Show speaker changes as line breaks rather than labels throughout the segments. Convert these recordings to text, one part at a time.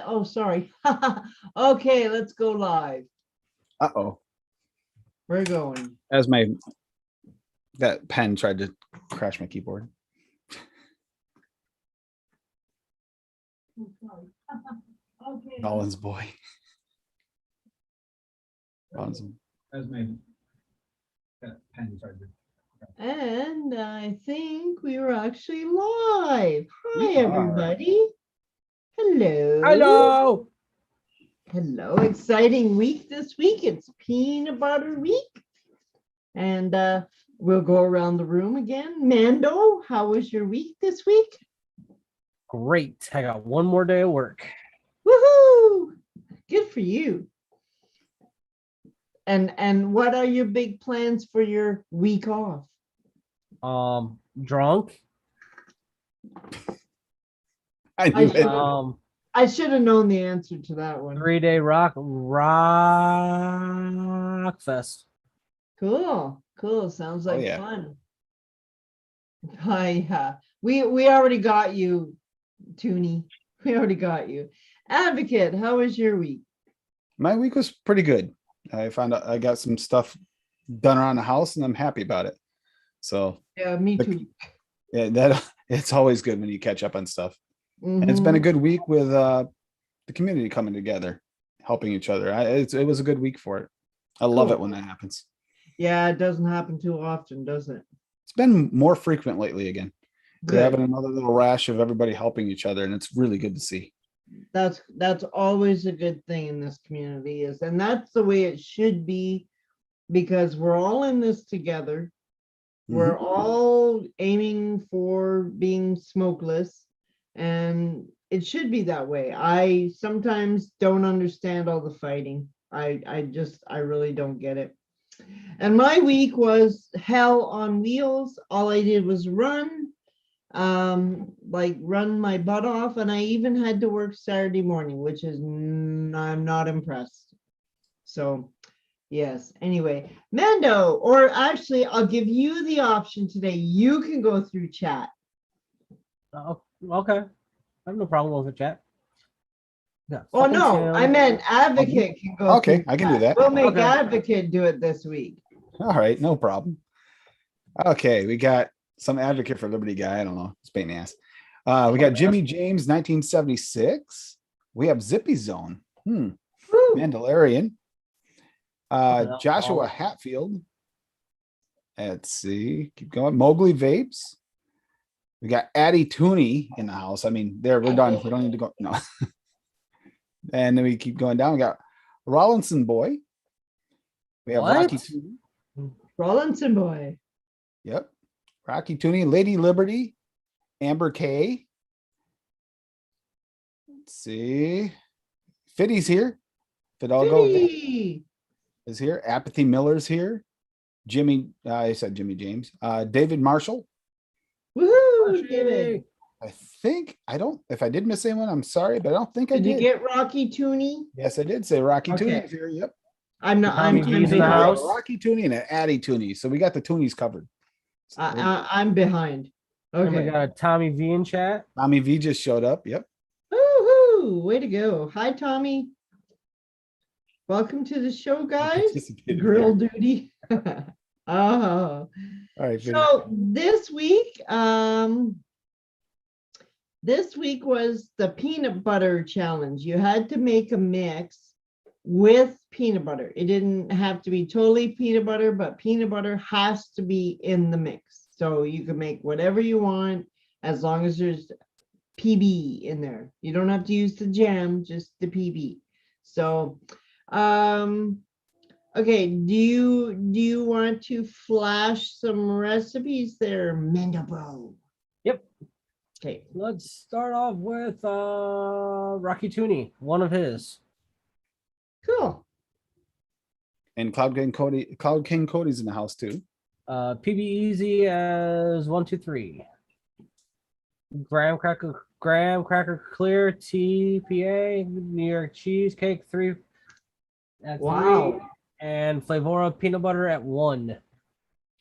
Oh, sorry. Okay, let's go live.
Uh-oh.
We're going.
As that pen tried to crash my keyboard.
Okay.
Rollins boy. Rollins.
As my that pen tried to.
And I think we were actually live. Hi,
We are.
everybody. Hello.
Hello.
Hello. Exciting week this week. It's peanut butter week. And we'll go around the room again. Mando, how was your week this week?
Great. I got one more day of work.
Woohoo! Good for you. And what are your big plans for your week off?
Drunk.
I knew it.
I should have known the answer to that one.
3-day rock fest.
Cool. Sounds like
yeah.
fun. Hi, we already got you, Toonie. We already got you. Advocate, how was your week?
My week was pretty good. I found out I got some stuff done around the house and I'm happy about it. So
Yeah, me too.
yeah, it's always good when you catch up on stuff. And it's been a good week with the community coming together, helping each other. It was a good week for it. I love it when that happens.
Yeah, it doesn't happen too often, does it?
It's been more frequent lately again.
Good.
We're having another little rash of everybody helping each other, and it's really good to see.
That's always a good thing in this community, and that's the way it should be, because we're all in this together. We're all aiming for being smokeless, and it should be that way. I sometimes don't understand all the fighting. I really don't get it. And my week was hell on wheels. All I did was run my butt off, and I even had to work Saturday morning, which is I'm not impressed. So yes, anyway, Mando, or actually I'll give you the option today. You can go through chat.
Oh, okay. I have no problem with the chat. Yeah.
Oh no, I meant Advocate can go.
Okay, I can do that.
We'll make Advocate do it this week.
All right, no problem. Okay, we got some Advocate for Liberty guy. I don't know. It's pain in the ass. We got Jimmy James, 1976. We have Zippy Zone. Mandalorian. Joshua Hatfield. Let's see. Keep going. Mowgli Vapes. We got Addie Tooney in the house. I mean, we're done. We don't need to go. No. And then we keep going down. We got Rollinson Boy. We have Rocky Tooney.
Rollinson Boy.
Yep. Rocky Tooney, Lady Liberty, Amber K. Let's see. Fiddy's here. Fidalgo is here. Apathy Miller's here. Jimmy, I said Jimmy James. David Marshall.
Woohoo, David.
I think, if I did miss anyone, I'm sorry, but I don't think I did.
Did you get Rocky Tooney?
Yes, I did say Rocky Tooney is here. Yep.
I'm
in the house.
Rocky Tooney and an Addie Tooney. So we got the Toonies covered. So
I'm behind. Okay.
And we got a Tommy V in chat.
Tommy V just showed up. Yep.
Woohoo! Way to go. Hi, Tommy. Welcome to the show, guys. Grill duty. Oh.
All right.
So this week was the peanut butter challenge. You had to make a mix with peanut butter. It didn't have to be totally peanut butter, but peanut butter has to be in the mix. So you can make whatever you want as long as there's PB in there. You don't have to use the jam, just the PB. So, okay, do you want to flash some recipes there, Mendabo?
Yep.
Okay.
Let's start off with Rocky Tooney, one of his.
Cool.
And Cloud King Cody's in the house too.
PB Easy as 1, 2, 3. Graham Cracker Clear TPA New York Cheesecake 3 at 3, and Flavora Peanut Butter at 1.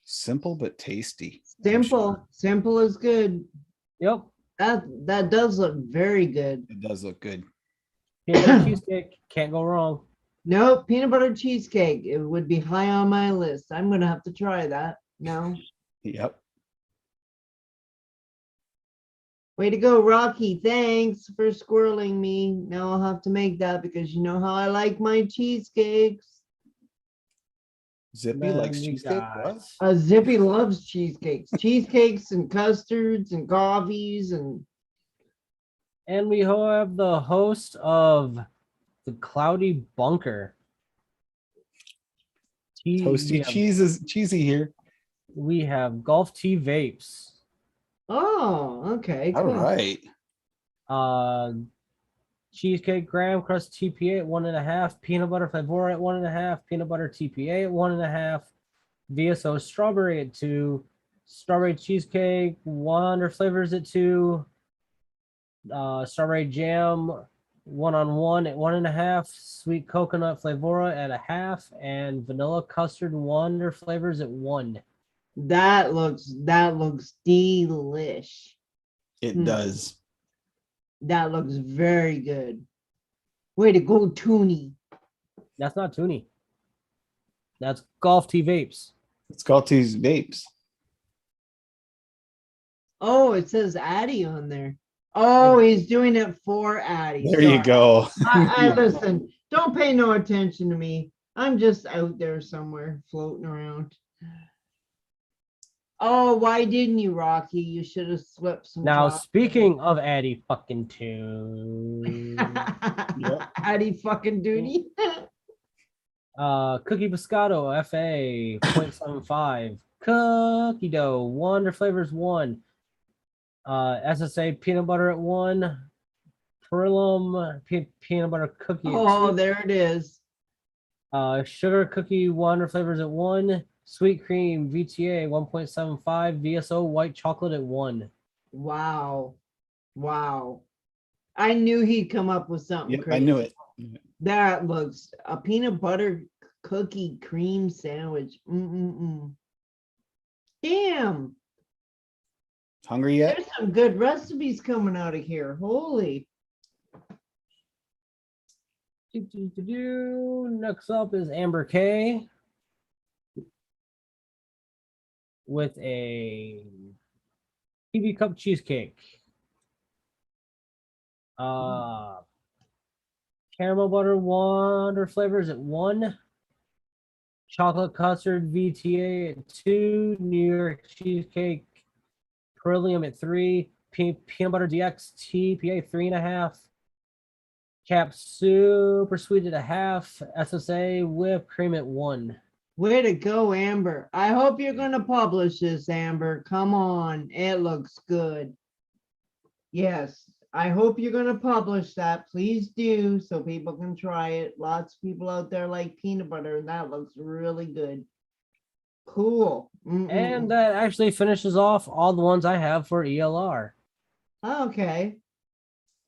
Simple but tasty.
Simple is good.
Yep.
That does look very good.
It does look good.
Peanut butter cheesecake. Can't go wrong.
Nope, peanut butter cheesecake. It would be high on my list. I'm gonna have to try that. No.
Yep.
Way to go, Rocky. Thanks for squirreling me. Now I'll have to make that because you know how I like my cheesecakes.
Zippy
Then
likes
we
cheesecake.
got-
What?
Zippy loves cheesecakes. Cheesecakes and custards and coffees and
And we have the host of the Cloudy Bunker.
Toasty cheese is cheesy here.
We have Golf Tea Vapes.
oh, okay,
All
cool.
right.
Cheesecake graham crust TPA at 1.5, peanut butter flavor at 1.5, peanut butter TPA at 1.5, VSO strawberry at 2, strawberry cheesecake, Wonder flavors at 2, strawberry jam 1-on-1 at 1.5, sweet coconut flavora at 0.5, and vanilla custard Wonder flavors at 1.
That looks delish.
It does.
That looks very good. Way to go, Toonie.
That's not Toonie. That's Golf Tea Vapes.
It's called these vapes.
Oh, it says Addie on there. Oh, he's doing it for Addie.
There you
Sorry.
go.
I listen, don't pay no attention to me. I'm just out there somewhere floating around. Oh, why didn't you, Rocky? You should have slipped some.
Now,
chocolate.
speaking of Addie fucking Tune,
Yep.
Addie fucking duty.
Cookie Biscotto FA 0.75, Cookie Dough, Wonder Flavors 1, SSA Peanut Butter at 1, Perlum Peanut Butter Cookie at
Oh,
2,
there it is.
Sugar Cookie Wonder Flavors at 1, Sweet Cream VTA 1.75, VSO White Chocolate at 1.
Wow. Wow. I knew he'd come up with something
Yep,
crazy.
I knew it.
That looks a peanut butter cookie cream sandwich. Damn.
Hungry yet?
There's some good recipes coming out of here. Holy.
Next up is Amber K with a PB cup cheesecake. Caramel butter Wonder flavors at 1. Chocolate custard VTA at 2. New York cheesecake Perillium at 3. Peanut butter DX TPA 3.5. Cap super sweet at 0.5. SSA whipped cream at 1.
Way to go, Amber. I hope you're going to publish this, Amber. Come on. It looks good. Yes. I hope you're going to publish that. Please do so people can try it. Lots of people out there like peanut butter, and that looks really good. Cool.
And that actually finishes off all the ones I have for ELR.
Okay.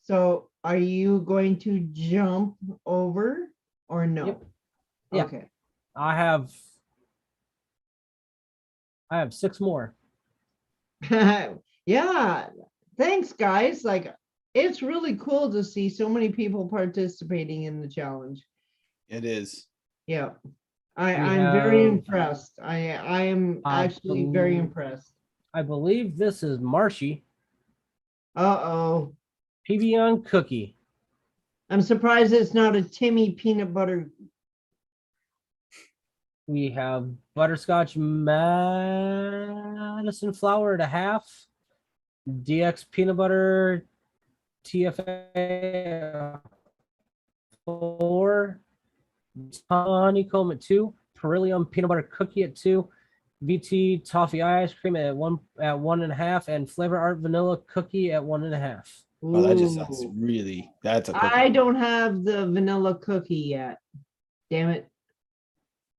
So are you going to jump over or no?
Yep. Yeah.
Okay.
I have 6 more.
Yeah. Thanks, guys. Like, it's really cool to see so many people participating in the challenge.
It is.
Yeah. I'm very impressed. I am
I
actually very
believe-
impressed.
I believe this is Marshy
Uh-oh.
PB on cookie.
I'm surprised it's not a Timmy peanut butter.
We have butterscotch Madison flour at 1/2. DX peanut butter TFA 4. Honeycomb at 2. Perillium peanut butter cookie at 2. VT toffee ice cream at 1.5, and flavor art vanilla cookie at 1.5.
Well, that just sounds
Ooh.
really. That's a
I
cookie.
don't have the vanilla cookie yet. Damn it.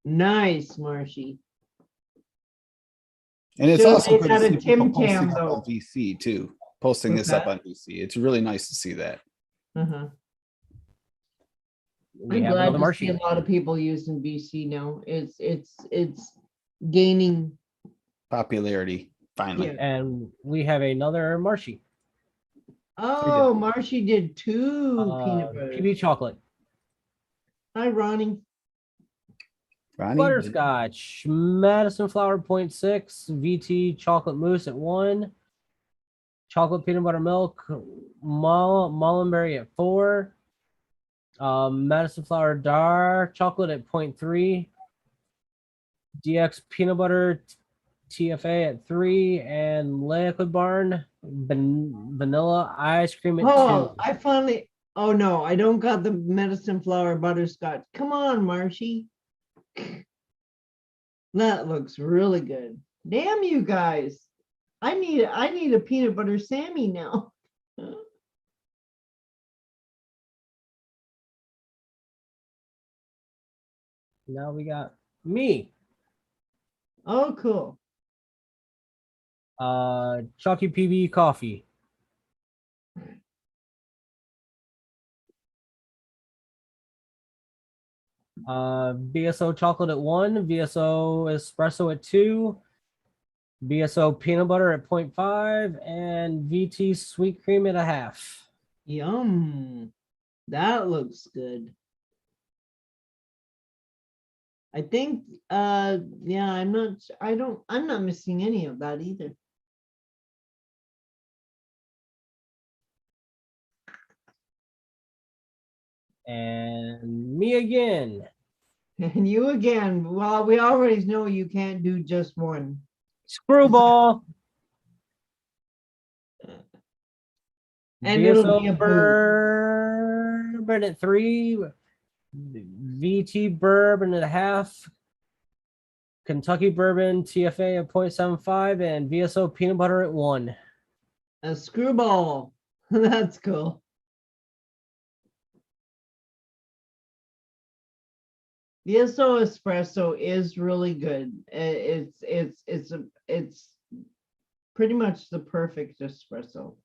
Nice, Marshy.
And it's
Should've
also
made
good to
that a
see people
Tim Tam,
posting up
though.
on VC too. Posting
What's
this up
that?
on VC. It's really nice to see that.
Uh-huh.
We
I'm
have
glad
another
to see
Marshy.
a lot of people using VC now. It's gaining.
Popularity finally.
Yeah.
And we have another Marshy.
Oh, Marshy did two peanut butter.
PB chocolate.
Hi, Ronnie.
Ronnie,
Butterscotch, Madison flour 0.6, VT chocolate mousse at 1, chocolate peanut butter milk, Mullenberry at 4, Madison flour dark chocolate at 0.3, DX peanut butter TFA at 3, and Liquid Barn vanilla ice cream at 2.
Oh, I finally. Oh no, I don't got the medicine flower butterscotch. Come on, Marshy. That looks really good. Damn you guys. I need a peanut butter Sammy now.
Now we got me.
Oh, cool.
Chalky PB coffee. VSO chocolate at 1, VSO espresso at 2, VSO peanut butter at 0.5, and VT sweet cream at a half.
Yum. That looks good. I think yeah, I'm not missing any of that either.
And me again.
And you again. Well, we already know you can't do just one.
Screwball.
And it'll be a
VSO
boo.
bourbon at 3, VT bourbon at a half, Kentucky bourbon TFA at 0.75, and VSO peanut butter at 1.
A screwball. That's cool. VSO espresso is really good. It's pretty much the perfect espresso.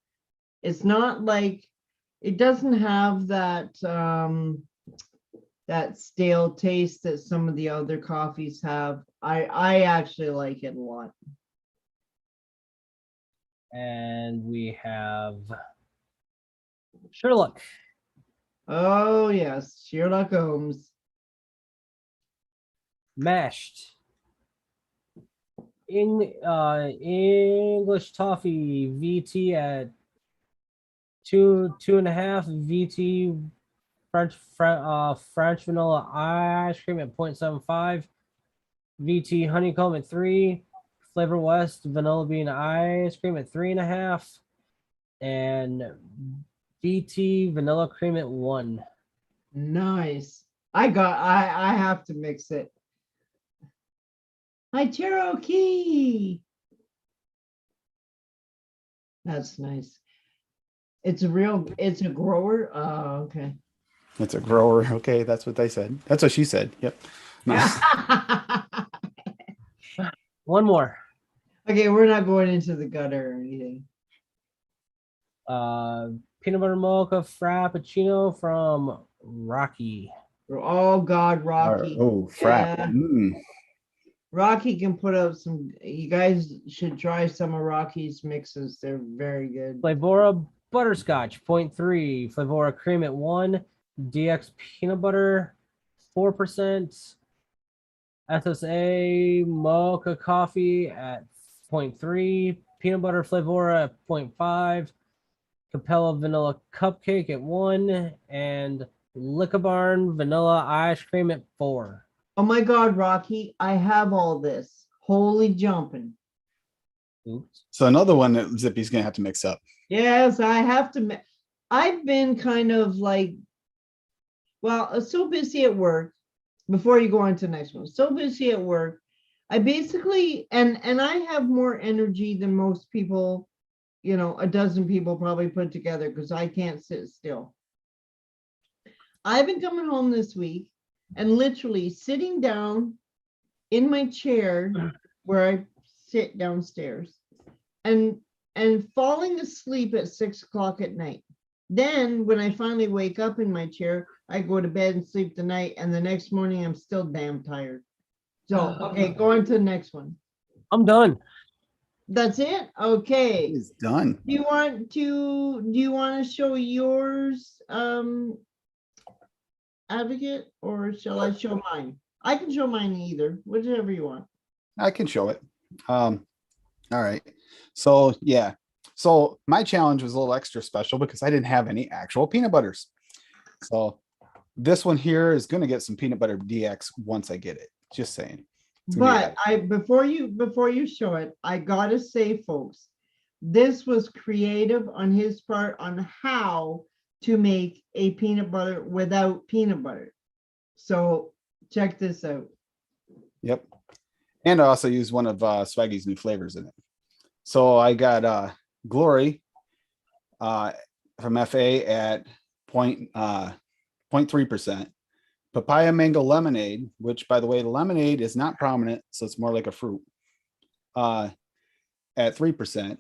It's not like it doesn't have that that stale taste that some of the other coffees have. I actually like it a lot.
And we have Sherlock.
Oh yes, Sherlock Holmes.
Mashed. English toffee VT at 2.5, VT French vanilla ice cream at 0.75, VT honeycomb at 3, Flavor West vanilla bean ice cream at 3.5, and VT vanilla cream at 1.
Nice. I have to mix it. Hi, Cherokee. That's nice. It's a grower. Okay.
it's a grower. Okay, that's what they said. That's what she said. Yep. Nice.
One more.
Okay, we're not going into the gutter or anything.
Peanut butter mocha frappuccino from Rocky.
Oh God, Rocky.
Oh, frap.
Yeah.
Mm.
Rocky can put up some. You guys should try some of Rocky's mixes. They're very good.
Flavora butterscotch 0.3, Flavora cream at 1, DX peanut butter 4%, SSA mocha coffee at 0.3, peanut butter Flavora at 0.5, Capella vanilla cupcake at 1, and Liquor Barn vanilla ice cream at 4.
Oh my God, Rocky, I have all this. Holy jumping.
Oops.
So another one that Zippy's gonna have to mix up.
Yes, I have to. I've been kind of like, well, so busy at work. Before you go on to the next one, so busy at work. I basically, and I have more energy than most people, a dozen people probably put together because I can't sit still. I've been coming home this week and literally sitting down in my chair where I sit downstairs and falling asleep at 6 o'clock at night. Then when I finally wake up in my chair, I go to bed and sleep the night, and the next morning I'm still damn tired. So, okay, go on to the next one.
I'm done.
That's it? Okay.
He's done.
Do you want to show yours, Advocate, or shall I show mine? I can show mine either, whichever you want.
I can show it. All right. So yeah. So my challenge was a little extra special because I didn't have any actual peanut butters. So this one here is going to get some peanut butter DX once I get it. Just saying. It's gonna be
But before you show it, I gotta say, folks, this was creative on his part on how to make a peanut butter without peanut butter. So check this out.
Yep. And I also used one of Swaggy's new flavors in it. So I got Glory from FA at 0.3%. Papaya mango lemonade, which by the way, the lemonade is not prominent, so it's more like a fruit. At 3%.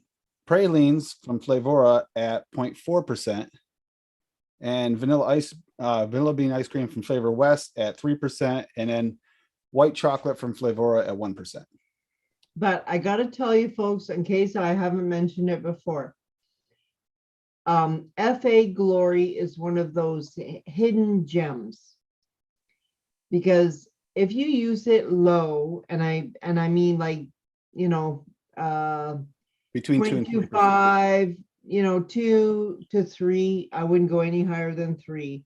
Pralines from Flavora at 0.4%. And vanilla bean ice cream from Flavor West at 3%. And then white chocolate from Flavora at 1%.
But I gotta tell you, folks, in case I haven't mentioned it before, FA Glory is one of those hidden gems. Because if you use it low, and I mean, like, you know,
Between 2 and 3%.
0.25, 2 to 3, I wouldn't go any higher than 3.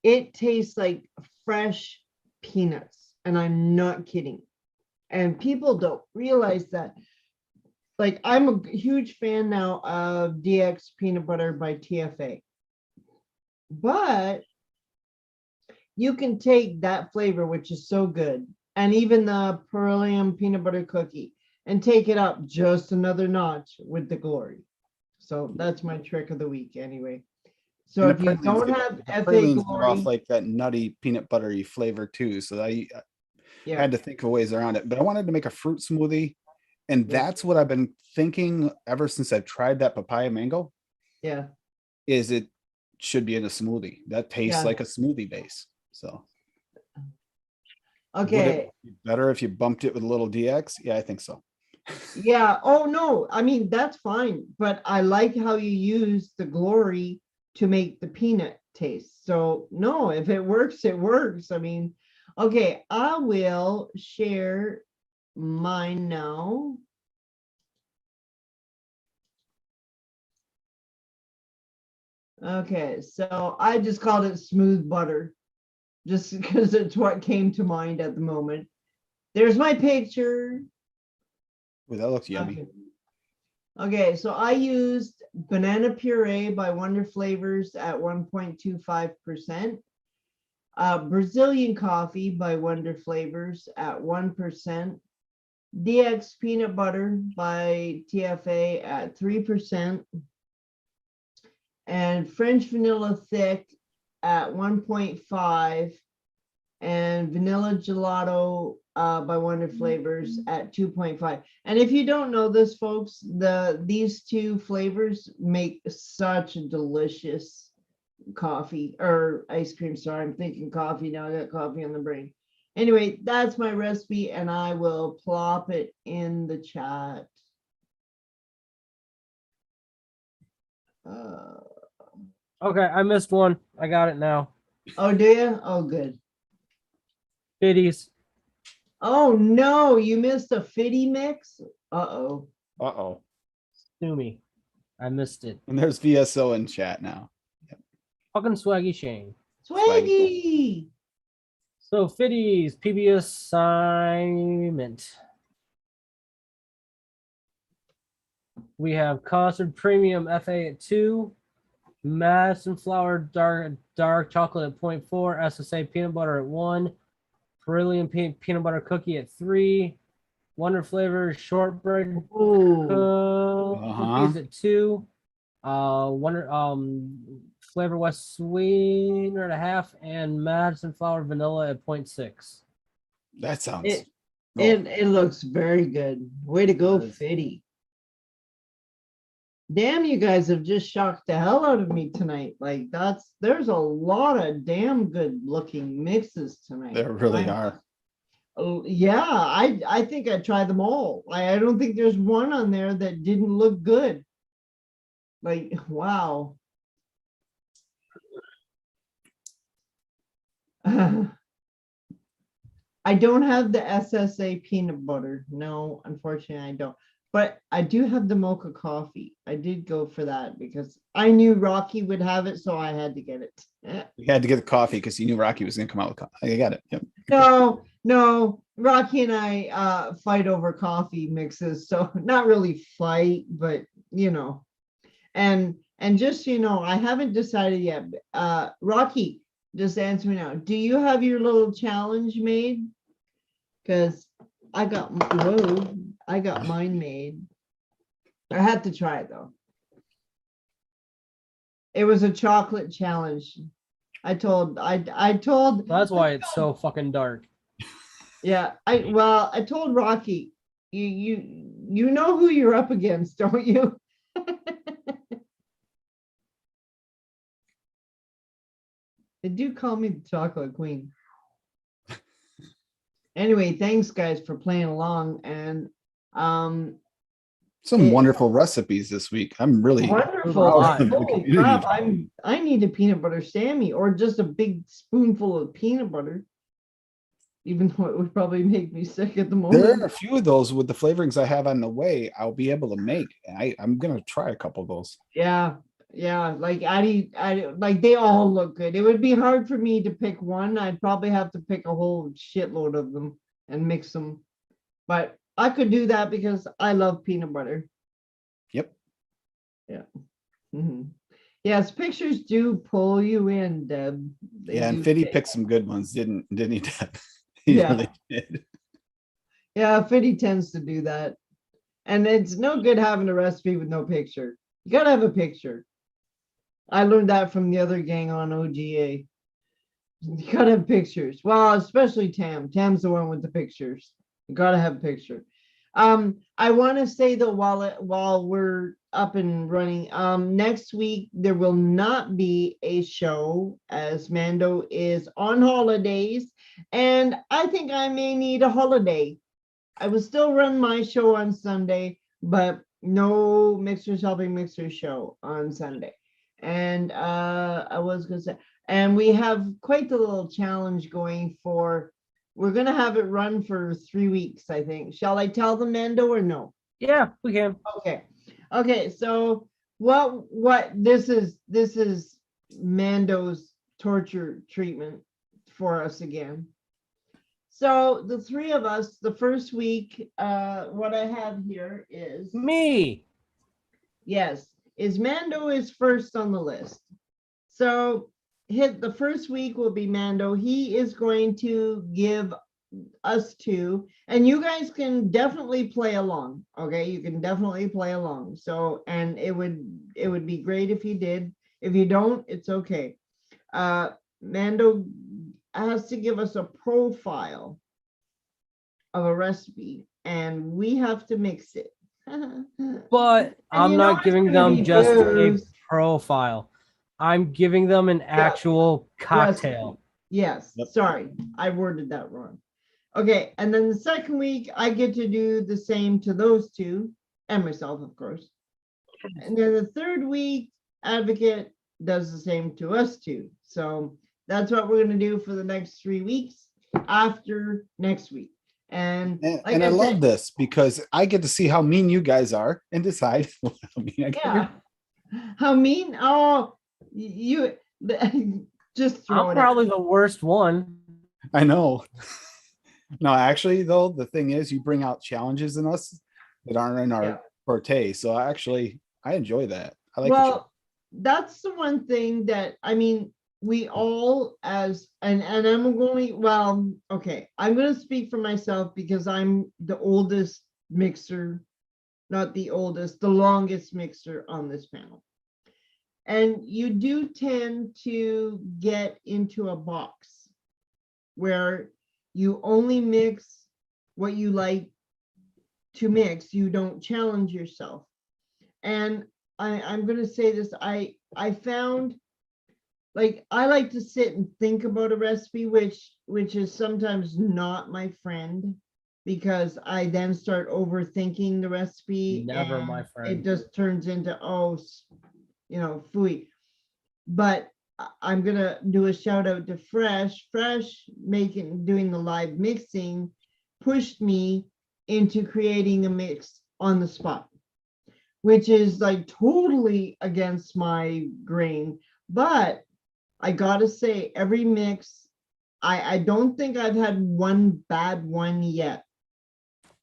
It tastes like fresh peanuts, and I'm not kidding. And people don't realize that. Like, I'm a huge fan now of DX peanut butter by TFA. But you can take that flavor, which is so good, and even the Pearlium peanut butter cookie, and take it up just another notch with the Glory. So that's my trick of the week anyway. So
And
if
the
you
pralines
don't
give-
have
the
FA
pralines give
Glory,
off like that nutty peanut buttery flavor too. So I
yeah,
had to think of ways around it. But I wanted to make a fruit smoothie. And
Yeah.
that's what I've been thinking ever since I've tried that papaya mango,
yeah,
is it should be in a smoothie. That tastes
Yeah.
like a smoothie base. So would
okay,
it be better if you bumped it with a little DX? Yeah, I think so.
yeah. Oh no, I mean that's fine, but I like how you use the Glory to make the peanut taste. So no, if it works, it works. I mean, okay, I will share mine now. Okay, so I just called it smooth butter, just because it's what came to mind at the moment. There's my picture.
Well, that looks yummy.
Okay. Okay, so I used banana puree by Wonder Flavors at 1.25%. Brazilian coffee by Wonder Flavors at 1%. DX peanut butter by TFA at 3%. And French vanilla thick at 1.5. And vanilla gelato by Wonder Flavors at 2.5. And if you don't know this, folks, these two flavors make such a delicious coffee or ice cream. Sorry, I'm thinking coffee now. I got coffee on the brain. Anyway, that's my recipe, and I will plop it in the chat.
Okay, I missed one. I got it now.
Oh, do you? Oh, good.
Biddies.
Oh no, you missed a fitty mix. Uh-oh.
Uh-oh.
Sue me. I missed it.
And there's VSO in chat now.
Fucking Swaggy Shane.
Swaggy.
So Fiddies, PB assignment. We have Custard Premium FA at 2, Madison Flour dark chocolate at 0.4, SSA peanut butter at 1, Brilliant peanut butter cookie at 3, Wonder Flavor shortbread cookies at 2, Flavor West sweetener at 1/2, and Madison Flour vanilla at 0.6.
That sounds.
It looks very good. Way to go,
Nice.
Fitty. Damn, you guys have just shocked the hell out of me tonight. Like there's a lot of damn good looking mixes tonight.
There really
I-
are.
Oh, yeah, I think I tried them all. I don't think there's one on there that didn't look good. Like, wow. I don't have the SSA peanut butter. No, unfortunately, I don't. But I do have the mocha coffee. I did go for that because I knew Rocky would have it, so I had to get it.
You had to get the coffee because you knew Rocky was going to come out with coffee. I got it. Yep.
No, no, Rocky and I fight over coffee mixes, so not really fight, but you know. And just so you know, I haven't decided yet. Rocky, just answer me now. Do you have your little challenge made? Because I got mine made. I had to try it though. It was a chocolate challenge. I told
That's why it's so fucking dark.
yeah, I told Rocky, you know who you're up against, don't you? They do call me the chocolate queen. Anyway, thanks guys for playing along, and
Some wonderful recipes this week. I'm really
wonderful.
lot.
Holy crap, I need a peanut butter Sammy or just a big spoonful of peanut butter. Even though it would probably make me sick at the
There are
moment.
a few of those with the flavorings I have on the way. I'll be able to make. I'm gonna try a couple of those.
Yeah, yeah, like I like they all look good. It would be hard for me to pick one. I'd probably have to pick a whole shitload of them and mix them. But I could do that because I love peanut butter.
Yep.
Mhm. Yes, pictures do pull you in, Deb. They
Yeah, and
do
Fitty
take-
picked some good ones, didn't he, Deb? He
Yeah.
really did.
Yeah, Fitty tends to do that. And it's no good having a recipe with no picture. You gotta have a picture. I learned that from the other gang on OGA. You gotta have pictures. Well, especially Tam. Tam's the one with the pictures. You gotta have a picture. I want to say that while we're up and running, next week there will not be a show as Mando is on holidays, and I think I may need a holiday. I will still run my show on Sunday, but no Mixers Helping Mixers show on Sunday. And I was gonna say, and we have quite the little challenge going for. We're gonna have it run for 3 weeks, I think. Shall I tell them, Mando, or no?
Yeah, we can.
Okay. Okay, so what this is Mando's torture treatment for us again. So the three of us, the first week, what I have here is
Me.
yes, is Mando is first on the list. So hit the first week will be Mando. He is going to give us two, and you guys can definitely play along. Okay, you can definitely play along. So, and it would be great if you did. If you don't, it's okay. Mando has to give us a profile of a recipe, and we have to mix it.
But I'm
you know
not
it's
giving
gonna
them
be
just a
booze.
profile. I'm giving them an actual cocktail.
Yes,
Yep.
sorry, I worded that wrong. Okay, and then the second week, I get to do the same to those two, and myself, of course. And then the third week, Advocate does the same to us two. So that's what we're gonna do for the next 3 weeks after next week. And like
And I love
said,
this because I get to see how mean you guys are and decide how mean I
yeah. How mean? Oh, you just throw
I'm
it
probably the worst one.
I know. No, actually, though, the thing is, you bring out challenges in us that aren't in our
Yeah.
forte. So I enjoy that. I like
Well, that's the one thing that I mean, we all as and I'm going, well, okay, I'm going to speak for myself because I'm the oldest mixer, not the oldest, the longest mixer on this panel. And you do tend to get into a box where you only mix what you like to mix. You don't challenge yourself. And I'm going to say this, I found like I like to sit and think about a recipe, which is sometimes not my friend because I then start overthinking the recipe
Never my
and
friend.
it just turns into fooey. But I'm gonna do a shout out to Fresh. Fresh doing the live mixing pushed me into creating a mix on the spot, which is like totally against my grain. But I gotta say, every mix, I don't think I've had one bad one yet.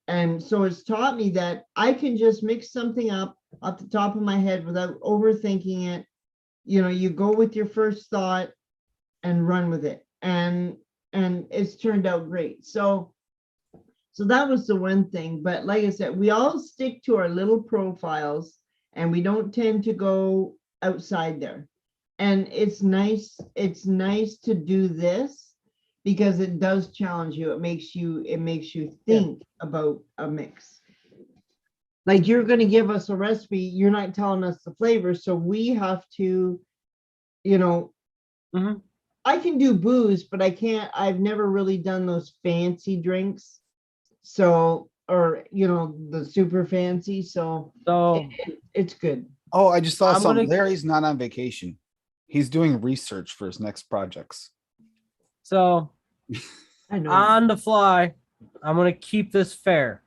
And so it's taught me that I can just mix something up off the top of my head without overthinking it. You go with your first thought and run with it. And it's turned out great. So that was the one thing. But like I said, we all stick to our little profiles and we don't tend to go outside there. And it's nice to do this because it does challenge you. It makes you think about a mix. Like you're going to give us a recipe, you're not telling us the flavor, so we have to,
Mhm.
I can do booze, but I've never really done those fancy drinks. So, or, the super fancy. So
So
it's good.
Oh, I just thought
I'm
something.
gonna-
Larry's not on vacation. He's doing research for his next projects.
So
I know.
on the fly, I'm gonna keep this fair.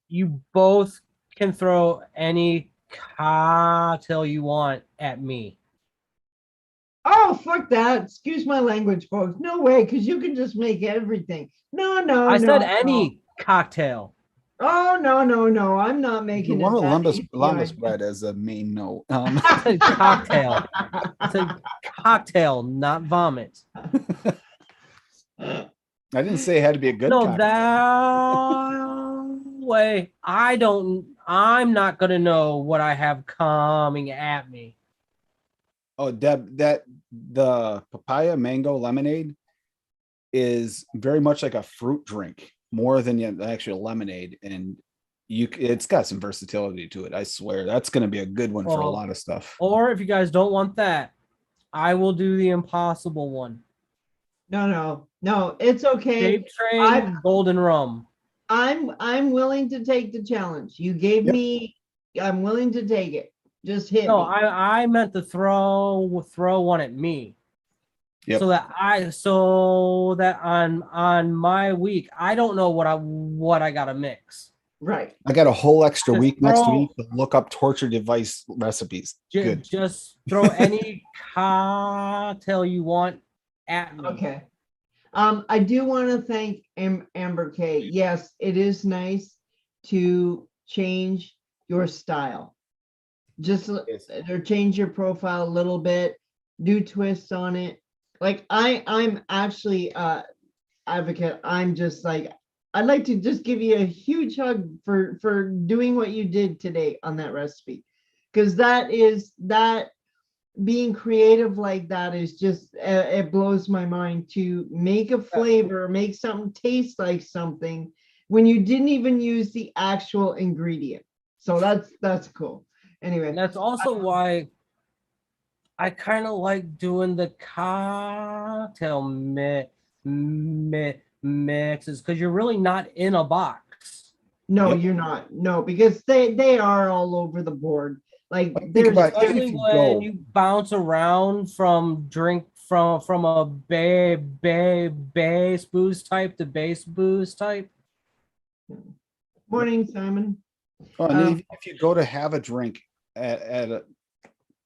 You both can throw any cocktail you want at me.
Oh, fuck that. Excuse my language, folks. No way, because you can just make everything. No, no,
I
no.
said
no.
any cocktail.
Oh, no, no, no. I'm not
You
making
want
it
to
that
lumbus,
easy.
lumbus bread as a main note.
I said cocktail. I said cocktail, not vomit.
I didn't say it had to be a good
No,
cocktail.
that way I'm not gonna know what I have coming at me.
Oh, Deb, the papaya mango lemonade is very much like a fruit drink, more than the actual lemonade, and it's got some versatility to it. I swear, that's going to be a good one for a
Well,
lot of stuff.
Or if you guys don't want that, I will do the impossible one.
No, it's okay.
Vape train, golden rum.
I'm willing to take the challenge. You gave
Yep.
me, I'm willing to take it. Just hit
No,
me.
I meant to throw one at me.
Yep.
So that on my week, I don't know what I gotta mix.
Right.
I got a whole extra
Just
week next
throw-
week to look up torture device recipes. Good.
Just throw any cocktail you want at me.
Okay. I do want to thank Amber K. Yes, it is nice to change your style. Just or change your profile a little bit, do twists on it. Like I'm actually advocate. I'm just like, I'd like to just give you a huge hug for doing what you did today on that recipe. Because that being creative like that is just it blows my mind to make a flavor, make something taste like something when you didn't even use the actual ingredient. So that's cool. Anyway,
And that's also why I kind of like doing the cocktail mixes because you're really not in a box.
no,
Yep.
you're not. No, because they are all over the board. Like
Think
there's
about it,
Especially
if you
when
go-
you bounce around from a base booze type to base booze type.
morning, Simon.
Oh, and if you go to have a drink at a,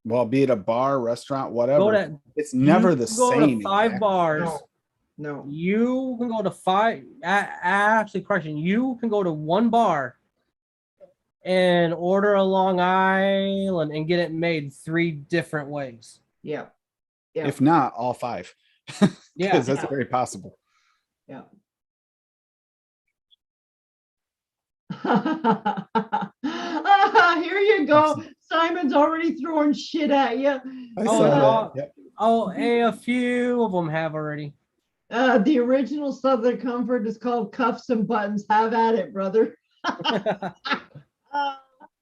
well, be it a bar, restaurant, whatever, it's never
you
the
can go
same.
to 5
exactly.
bars.
No.
You can go to 5. Actually, correction. You can go to 1 bar and order a Long Island and get it made 3 different ways.
Yeah. Yeah.
If not, all 5.
Yeah.
Because that's very possible.
Yeah. Here you go. Simon's already throwing shit at you.
I
Oh,
saw
no.
that. Yep.
Oh, a few of them have already.
The original Southern Comfort is called Cuffs and Buttons. Have at it, brother.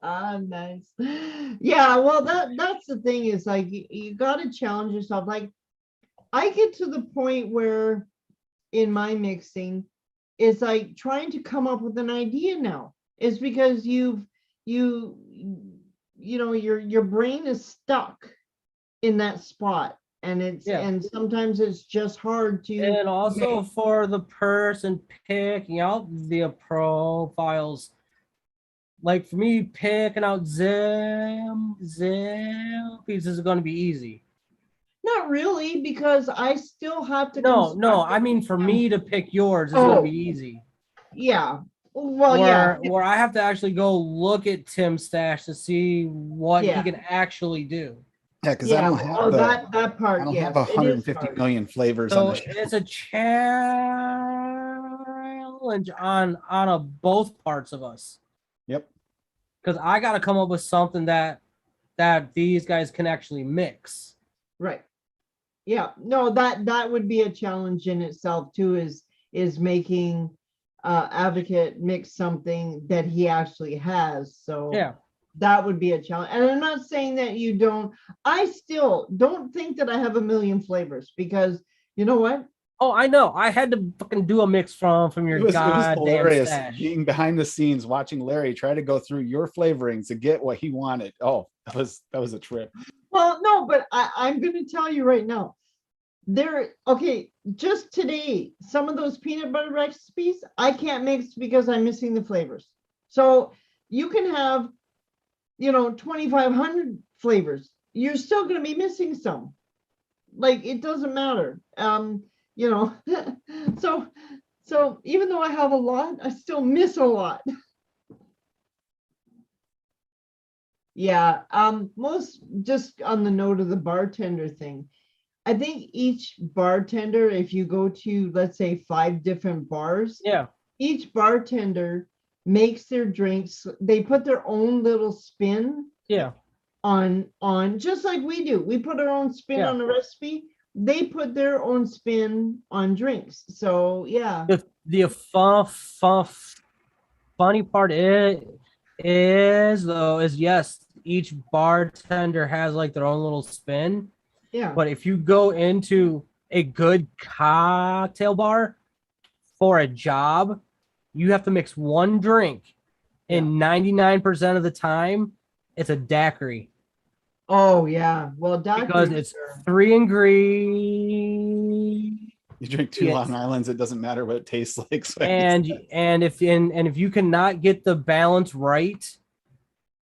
Ah, nice. Yeah, well, that's the thing is like you got to challenge yourself. Like I get to the point where in my mixing, it's like trying to come up with an idea now. It's because you you know your brain is stuck in that spot, and
Yeah.
and sometimes it's just hard to.
And also for the person picking out the profiles, like for me, picking out Zim pieces is going to be easy.
Not really, because I still have to
No,
construct
I mean for me to pick yours is going to be easy.
yeah. Well, yeah.
Where I have to actually go look at Tim's stash to see what
Yeah.
he can actually do.
Yeah, because I
Yeah,
don't have
oh,
the
that part,
I don't
yes,
have
it is
150
hard.
million flavors on
So
the shelf.
it's a challenge on a both parts of us.
Yep.
Because I got to come up with something that these guys can actually mix.
Right. Yeah, no, that would be a challenge in itself too, is making Advocate mix something that he actually has. So
Yeah.
that would be a challenge. And I'm not saying that you don't, I still don't think that I have a million flavors, because you know what?
Oh, I know. I had to fucking do a mix from your
It was
goddamn
hilarious
stash.
being behind the scenes watching Larry try to go through your flavorings to get what he wanted. Oh, that was a trip.
Well, no, but I'm going to tell you right now. Okay, just today, some of those peanut butter recipes I can't mix because I'm missing the flavors. So you can have, 2,500 flavors. You're still going to be missing some. Like it doesn't matter. So even though I have a lot, I still miss a lot. Yeah. Most just on the note of the bartender thing. I think each bartender, if you go to, let's say, 5 different bars,
Yeah.
each bartender makes their drinks. They put their own little spin
Yeah.
on just like we do. We put our own spin
Yeah.
on a recipe. They put their own spin on drinks. So yeah.
The funny part is yes, each bartender has like their own little spin.
Yeah.
But if you go into a good cocktail bar for a job, you have to mix one drink, and 99% of the time, it's a daiquiri.
Oh yeah. Well,
Because
daiquiris
it's
are-
3 ingredients.
You drink 2
Yes.
Long Islands, it doesn't matter what it tastes like. So
And if you cannot get the balance right,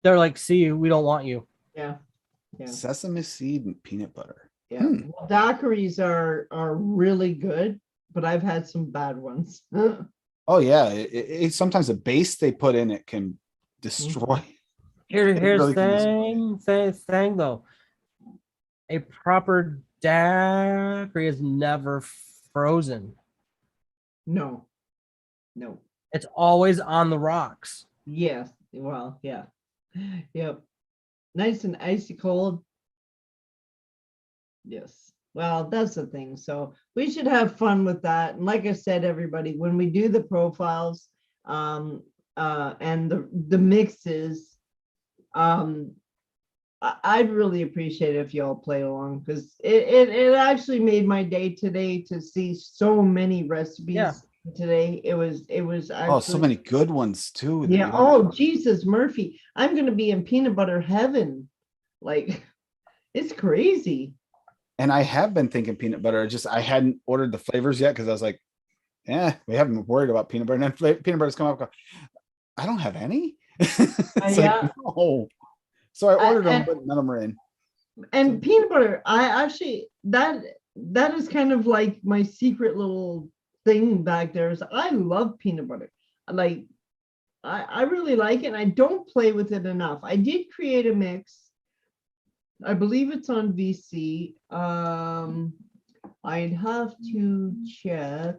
they're like, see, we don't want you.
yeah. Yeah.
Sesame seed and peanut butter.
Yeah. Well, daiquiris are really good, but I've had some bad ones.
Oh yeah, sometimes the base they put in it can destroy.
Here's
really
the thing though. A proper daiquiri is never frozen.
No.
It's always on the rocks.
Yes. Well, yeah. Yep. Nice and icy cold. Yes. Well, that's the thing. So we should have fun with that. And like I said, everybody, when we do the profiles, and the mixes, I'd really appreciate it if y'all play along, because it actually made my day today to see so many recipes.
Yeah.
Today it was actually,
Oh, so many good ones too. that
yeah.
you don't-
Oh, Jesus, Murphy. I'm gonna be in peanut butter heaven. Like it's crazy.
And I have been thinking peanut butter. I hadn't ordered the flavors yet because I was like, we haven't worried about peanut butter. And then peanut butter's come up. I don't have any. It's
Yeah.
like, no. So I ordered them,
and-
but none of them are in.
And peanut butter, I actually that is kind of like my secret little thing back there. Is I love peanut butter. Like I really like it, and I don't play with it enough. I did create a mix. I believe it's on VC. I'd have to check.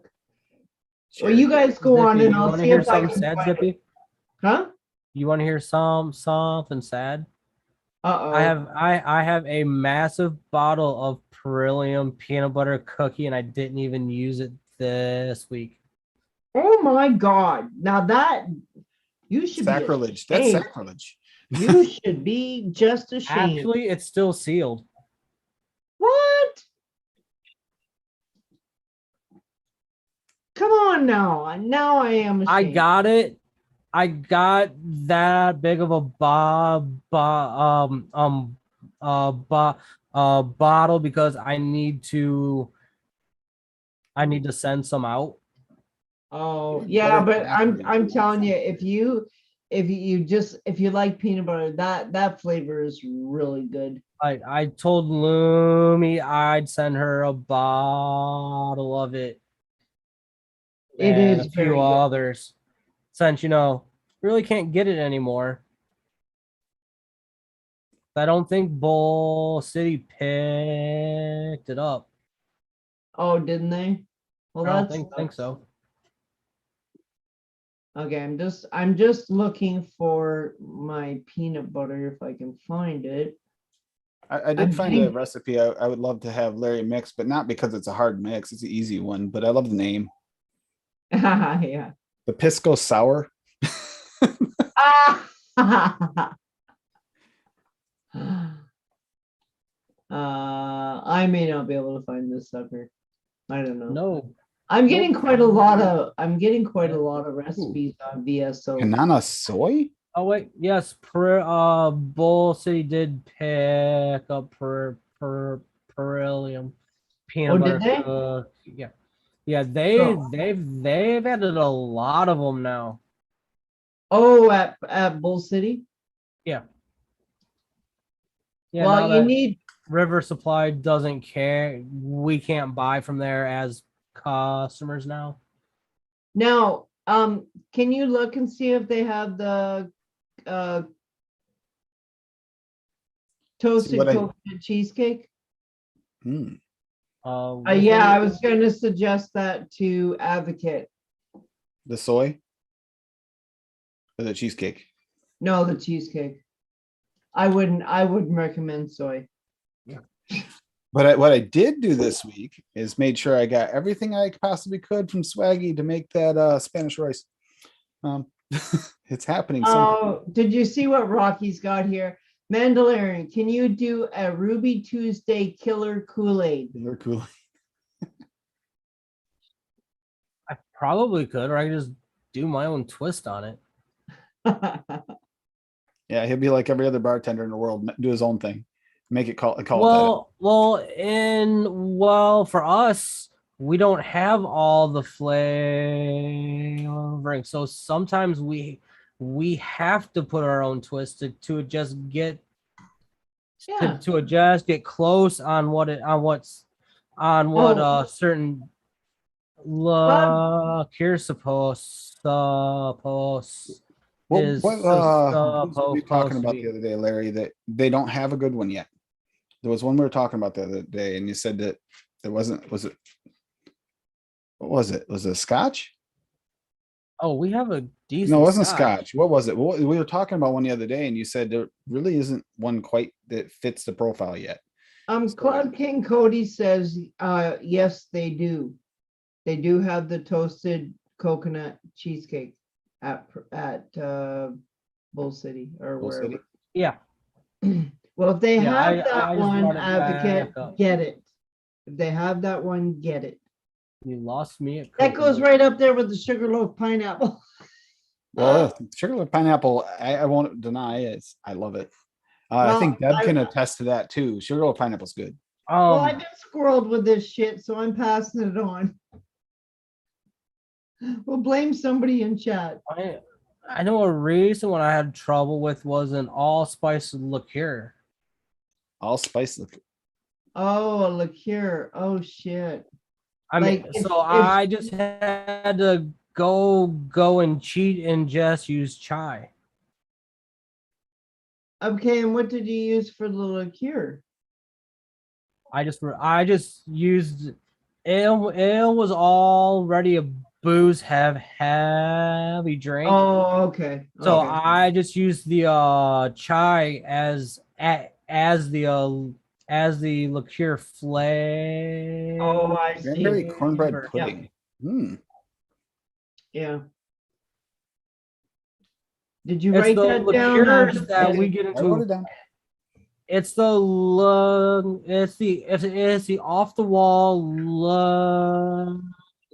Or you guys go on
Zippy,
and
you
I'll
wanna
see
hear
if I
something
can
sad,
find it.
Zippy?
Huh?
You want to hear something sad?
Uh-oh.
I have a massive bottle of Perillium peanut butter cookie, and I didn't even use it this week.
Oh my God. Now that you should
Sacrilege.
be
That's
ashamed.
sacrilege.
You should be just ashamed.
Actually, it's still sealed.
What? Come on now. Now I am
I
ashamed.
got it. I got that big of a bottle because I need to send some out.
Oh,
You
yeah,
better
but
package
I'm
it.
telling you, if you like peanut butter, that flavor is really good.
I told Lumi I'd send her a bottle of it
It
and
is
a few
very good.
others since really can't get it anymore. I don't think Bull City picked it up.
Oh, didn't they? Well,
I don't
that's
think so.
okay. I'm just looking for my peanut butter if I can find it.
I did
I'm
find a
getting-
recipe I would love to have Larry mix, but not because it's a hard mix. It's an easy one, but I love the name.
Yeah.
The Pisco Sour.
Ah! I may not be able to find this sucker. I don't know.
No.
I'm getting
Nope.
quite a lot of recipes on VSO.
Banana soy?
Oh wait, yes, Bull City did pick up Perillium peanut
Oh,
butter.
did they?
Yeah, yeah,
Oh.
they've added a lot of them now.
Oh, at Bull City.
Yeah, yeah.
Well,
Now
you
that
need
River Supply doesn't care, we can't buy from there as customers now.
now. Can you look and see if they have the uh toasted
what I-
coconut cheesecake?
Hmm.
Which
Yeah,
one?
I was going to suggest that to Advocate.
The soy? Or the cheesecake?
No, the cheesecake. I wouldn't recommend soy.
But what I did do this week is made sure I got everything I possibly could from Swaggy to make that Spanish rice. It's happening.
Oh, did you see what Rocky's got here? Mandalorian, can you do a Ruby Tuesday killer Kool-Aid?
They're cool.
I probably could, or I could just do my own twist on it.
Yeah, he'll be like every other bartender in the world, do his own thing, make it call it that.
Well, for us, we don't have all the flavoring, so sometimes we have to put our own twist to just get
Yeah.
to just get close on what
Oh.
certain look you're supposed
What
is
what were we talking
supposed to
about
be.
the other day, Larry? That they don't have a good one yet. There was one we were talking about the other day, and you said that there wasn't. Was it? What was it? Was it a Scotch?
Oh, we have a decent.
No, it wasn't Scotch. What was it? We were talking about one the other day, and you said there really isn't one quite that fits the profile yet.
Cloud King Cody says, yes, they do. They do have the toasted coconut cheesecake at Bull City or
Bull
wherever.
City?
Yeah.
Well, if they
Yeah,
have
I
that
just
one,
brought it
Advocate,
back up.
get it. If they have that one, get it.
You lost me at
That goes
coconut.
right up there with the sugarloaf pineapple.
Well, sugarloaf pineapple, I won't deny it. I love it. I think
Well,
Deb can attest to that too. Sugarloaf pineapple's good.
Well, I've been squirreled with this shit, so I'm passing it on. We'll blame somebody in chat.
I know a reason what I had trouble with was an allspice liqueur.
Allspice liqueur.
Oh, a liqueur. Oh shit.
I mean,
Like,
so I just had to go and cheat and just use chai.
Okay, and what did you use for the liqueur?
I just used ale. Ale was already a booze heavy drink.
Oh, okay.
So
Okay.
I just used the chai as the liqueur flavor.
Oh, I see.
Cranberry cornbread
Yeah.
pudding. Hmm.
Yeah. Did you
It's
write
the
that down?
liqueurs that we get
I wrote
into.
it down.
It's it's the off the wall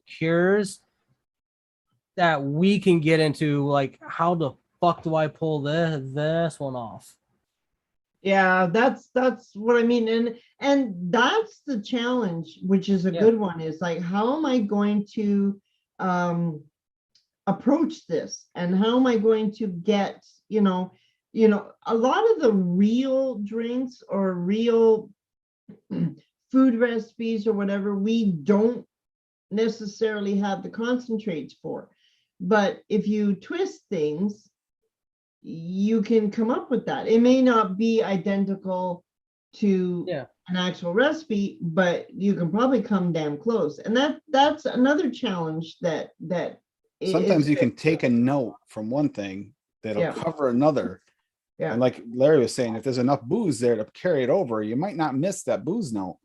liqueurs that we can get into. Like, how the fuck do I pull this one off?
Yeah, that's what I mean. And that's the challenge, which is a
Yeah.
good one, is like, how am I going to approach this? And how am I going to get, a lot of the real drinks or real food recipes or whatever, we don't necessarily have the concentrates for. But if you twist things, you can come up with that. It may not be identical to
Yeah.
an actual recipe, but you can probably come damn close. And that's another challenge that
Sometimes you can take a note from one thing that'll
Yeah.
cover another.
Yeah.
And like Larry was saying, if there's enough booze there to carry it over, you might not miss that booze note.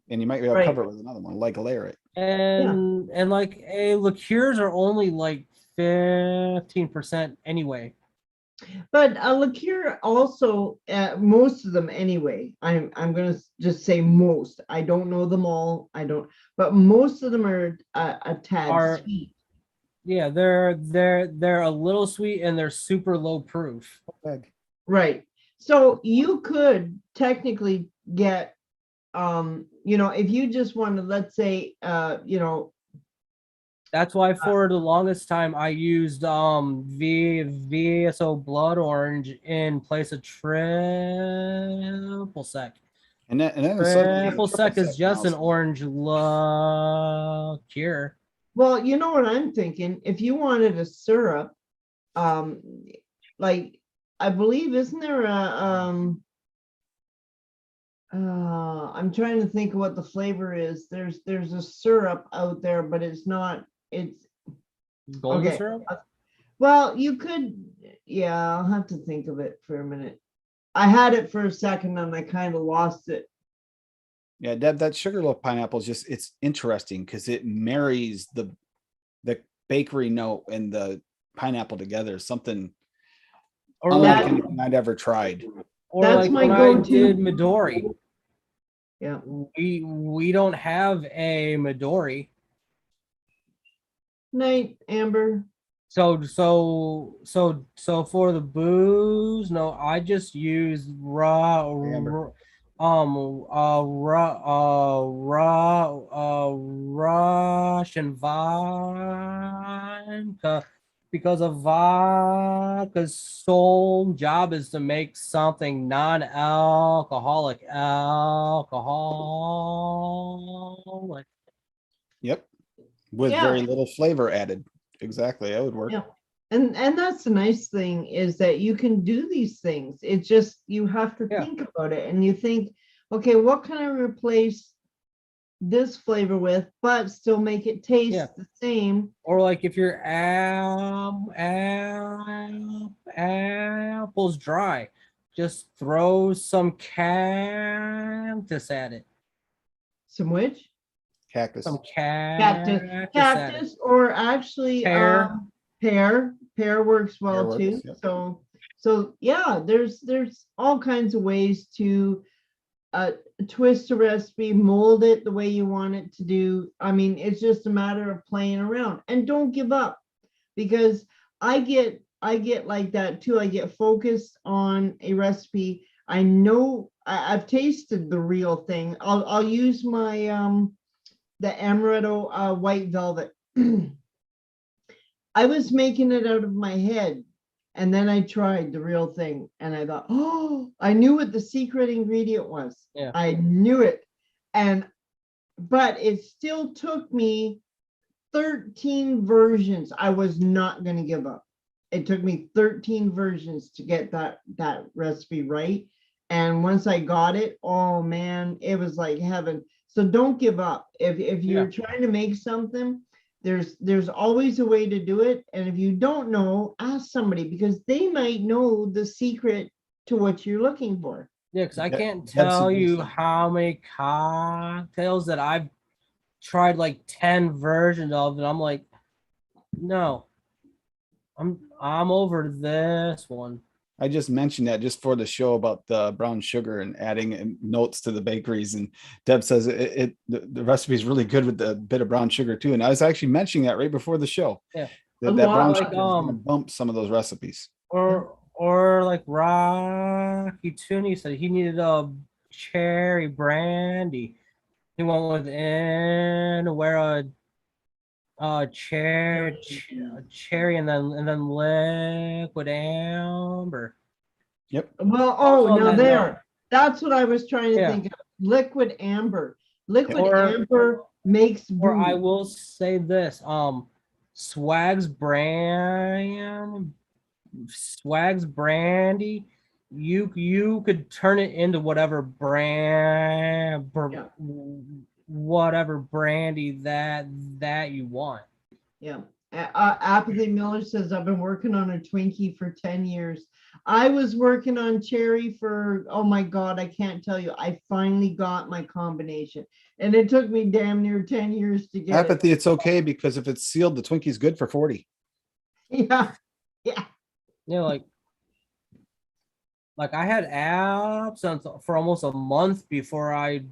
And you might be able to
Right.
cover it with another one, like Larry.
And like liqueurs are only like 15% anyway.
But a liqueur also, most of them anyway. I'm gonna just say most. I don't know them all. I don't, but most of them are a tad
Are-
sweet.
Yeah, they're a little sweet and they're super low proof.
Right. So you could technically get, if you just want to, let's say,
That's why for the longest time I used VSO Blood Orange in place of triple sec.
And then suddenly
Triple sec is just an
now.
orange liqueur.
well, you know what I'm thinking? If you wanted a syrup, like I believe, isn't there I'm trying to think of what the flavor is. There's a syrup out there, but it's
Golden
okay.
syrup?
Well, you could, yeah, I'll have to think of it for a minute. I had it for a second and I kind of lost it.
Yeah, that sugarloaf pineapple is just, it's interesting because it marries the bakery note and the pineapple together. Something
Or
unlike
like,
anything I'd ever tried.
or
That's
like
my
when I
go-to.
did Midori.
Yeah.
We don't have a Midori.
Night, Amber.
So for the booze, no, I just use
Amber.
Russian vodka, because a vodka's sole job is to make something non-alcoholic alcoholic.
Yep. With
Yeah.
very little flavor added. Exactly. That would work.
Yeah. And that's the nice thing, is that you can do these things. It's just, you have to
Yeah.
think about it, and you think, okay, what can I replace this flavor with, but still make it taste
Yeah.
the same?
Or like if your apple's dry, just throw some cactus at it.
Some which?
Cactus.
Some
Cactus.
at it.
Cactus, or actually
Pear.
pear works well
Pear
too.
works, yep.
So yeah, there's all kinds of ways to twist a recipe, mold it the way you want it to do. I mean, it's just a matter of playing around, and don't give up, because I get like that too. I get focused on a recipe. I know I've tasted the real thing. I'll use my the amaretto white velvet. I was making it out of my head, and then I tried the real thing, and I thought, oh, I knew what the secret ingredient was.
Yeah.
I knew it. But it still took me 13 versions. I was not going to give up. It took me 13 versions to get that recipe right. And once I got it, oh man, it was like heaven. So don't give up. If you're trying to make something, there's always a way to do it. And if you don't know, ask somebody, because they might know the secret to what you're looking for.
Yeah, because I can't
That's
tell you
amazing.
how many cocktails that I've tried like 10 versions of, and I'm like, no, I'm over this one.
I just mentioned that just for the show about the brown sugar and adding notes to the bakeries. And Deb says the recipe is really good with the bit of brown sugar too. And I was actually mentioning that right before the show.
Yeah.
A
That
lot
brown
like,
sugar is gonna bump some of those recipes.
Or like Rocky Tooney said he needed a cherry brandy. He went within where a cherry and then liquid amber.
Yep.
Well,
Also
oh,
on
now
that note,
there, that's what I was trying to
Yeah.
think of. Liquid amber. Liquid
Or-
amber makes
or I
booze.
will say this, Swag's brandy, you could turn it into whatever
Yeah.
whatever brandy that you want.
Yeah. Apathy Miller says, I've been working on a Twinkie for 10 years. I was working on cherry for, oh my God, I can't tell you. I finally got my combination. And it took me damn near 10 years to get
Apathy, it's okay because if it's sealed, the Twinkie's good for 40.
it. Yeah. Yeah.
You know, like I had absinthe for almost a month before I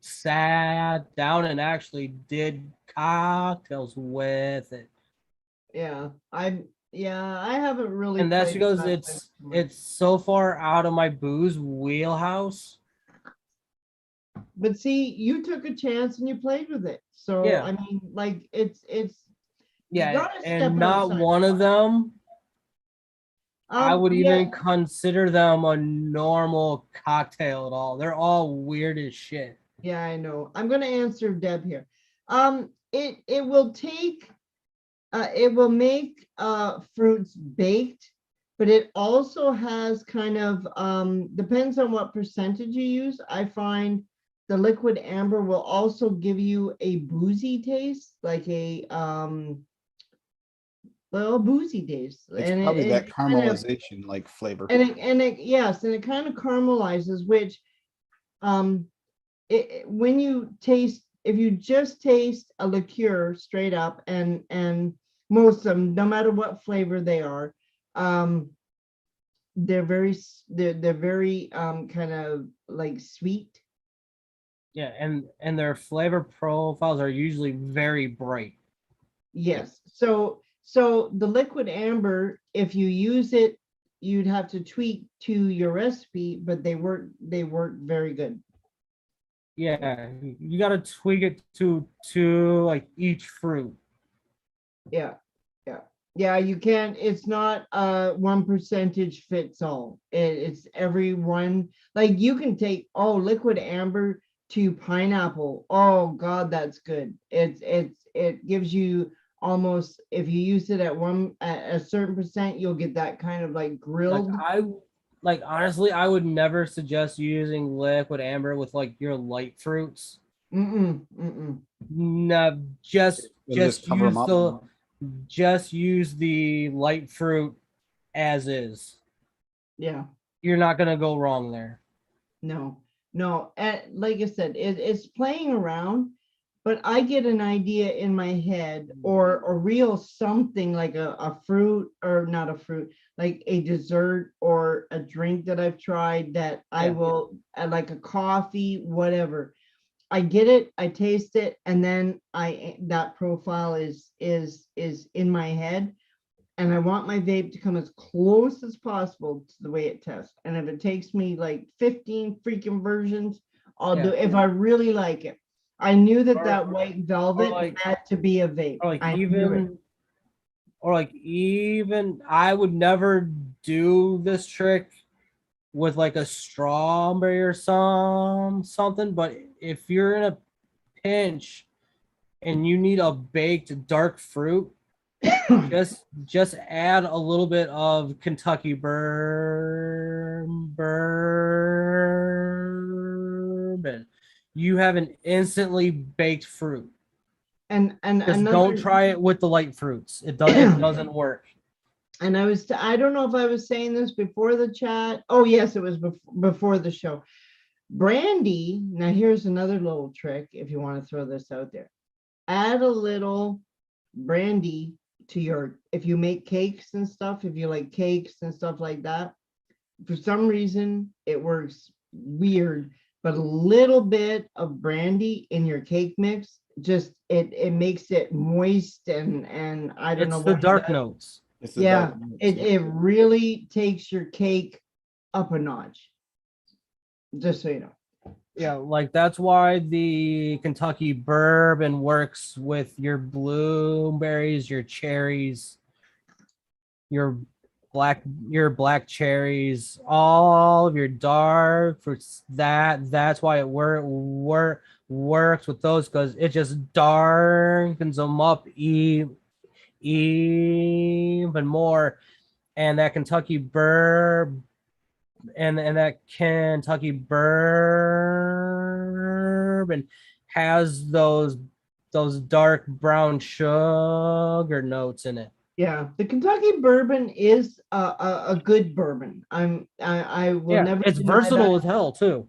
sat down and actually did cocktails with it.
Yeah. I haven't really
And that's
played
because
with that much.
it's so far out of my booze wheelhouse.
But see, you took a chance and you played with it. So
Yeah.
I mean, like it's you
Yeah,
gotta step
and not
outside.
one of them I would
yeah,
even consider them a normal cocktail at all. They're all weird as shit.
yeah, I know. I'm gonna answer Deb here. It will make fruits baked, but it also has kind of depends on what percentage you use. I find the liquid amber will also give you a boozy taste, like a boozy taste.
It's
And
probably that
kind of
caramelization like flavor.
and it yes, and it kind of caramelizes, which um when you taste, if you just taste a liqueur straight up, and most of them, no matter what flavor they are, um they're very kind of like sweet.
Yeah, and their flavor profiles are usually very bright.
Yes. So the liquid amber, if you use it, you'd have to tweak to your recipe, but they work very good.
Yeah, you got to tweak it to like each fruit.
Yeah. Yeah, you can't, it's not one percentage fits all. It's every one, like you can take, oh, liquid amber to pineapple. Oh God, that's good. It gives you almost, if you use it at a certain percent, you'll get that kind of like grilled.
Honestly, I would never suggest using liquid amber with like your light fruits. No, just
cover 'em up.
just use the light fruit as is.
Yeah.
You're not gonna go wrong there.
No. Like I said, it's playing around, but I get an idea in my head, or a real something like a fruit, or not a fruit, like a dessert or a drink that I've tried that I will, like a coffee, whatever. I get it, I taste it, and then that profile is in my head, and I want my vape to come as close as possible to the way it tests. And if it takes me like 15 freaking versions, I'll do, if I really like it. I knew that white velvet had to be a vape.
Or even I would never do this trick with like a strawberry or something, but if you're in a pinch and you need a baked dark fruit, just add a little bit of Kentucky bourbon. You have an instantly baked fruit.
And
just don't try it with the light fruits. It doesn't work.
And I don't know if I was saying this before the chat. Oh yes, it was before the show. Brandy. Now here's another little trick if you want to throw this out there. Add a little brandy to your, if you make cakes and stuff, if you like cakes and stuff like that, for some reason it works weird, but a little bit of brandy in your cake mix, just it makes it moist and I don't know
It's the
what it
dark
does.
notes.
It's the
Yeah,
dark notes,
it really takes your cake up a notch. Just so you know.
Yeah, like that's why the Kentucky bourbon works with your blueberries, your cherries, your black cherries, all of your dark fruits. That's why it works with those, because it just darkens them up even more. And that Kentucky bourbon and that Kentucky bourbon has those dark brown sugar notes in it.
Yeah, the Kentucky bourbon is a good bourbon. I will
Yeah,
never
it's
deny
versatile
that.
as hell too.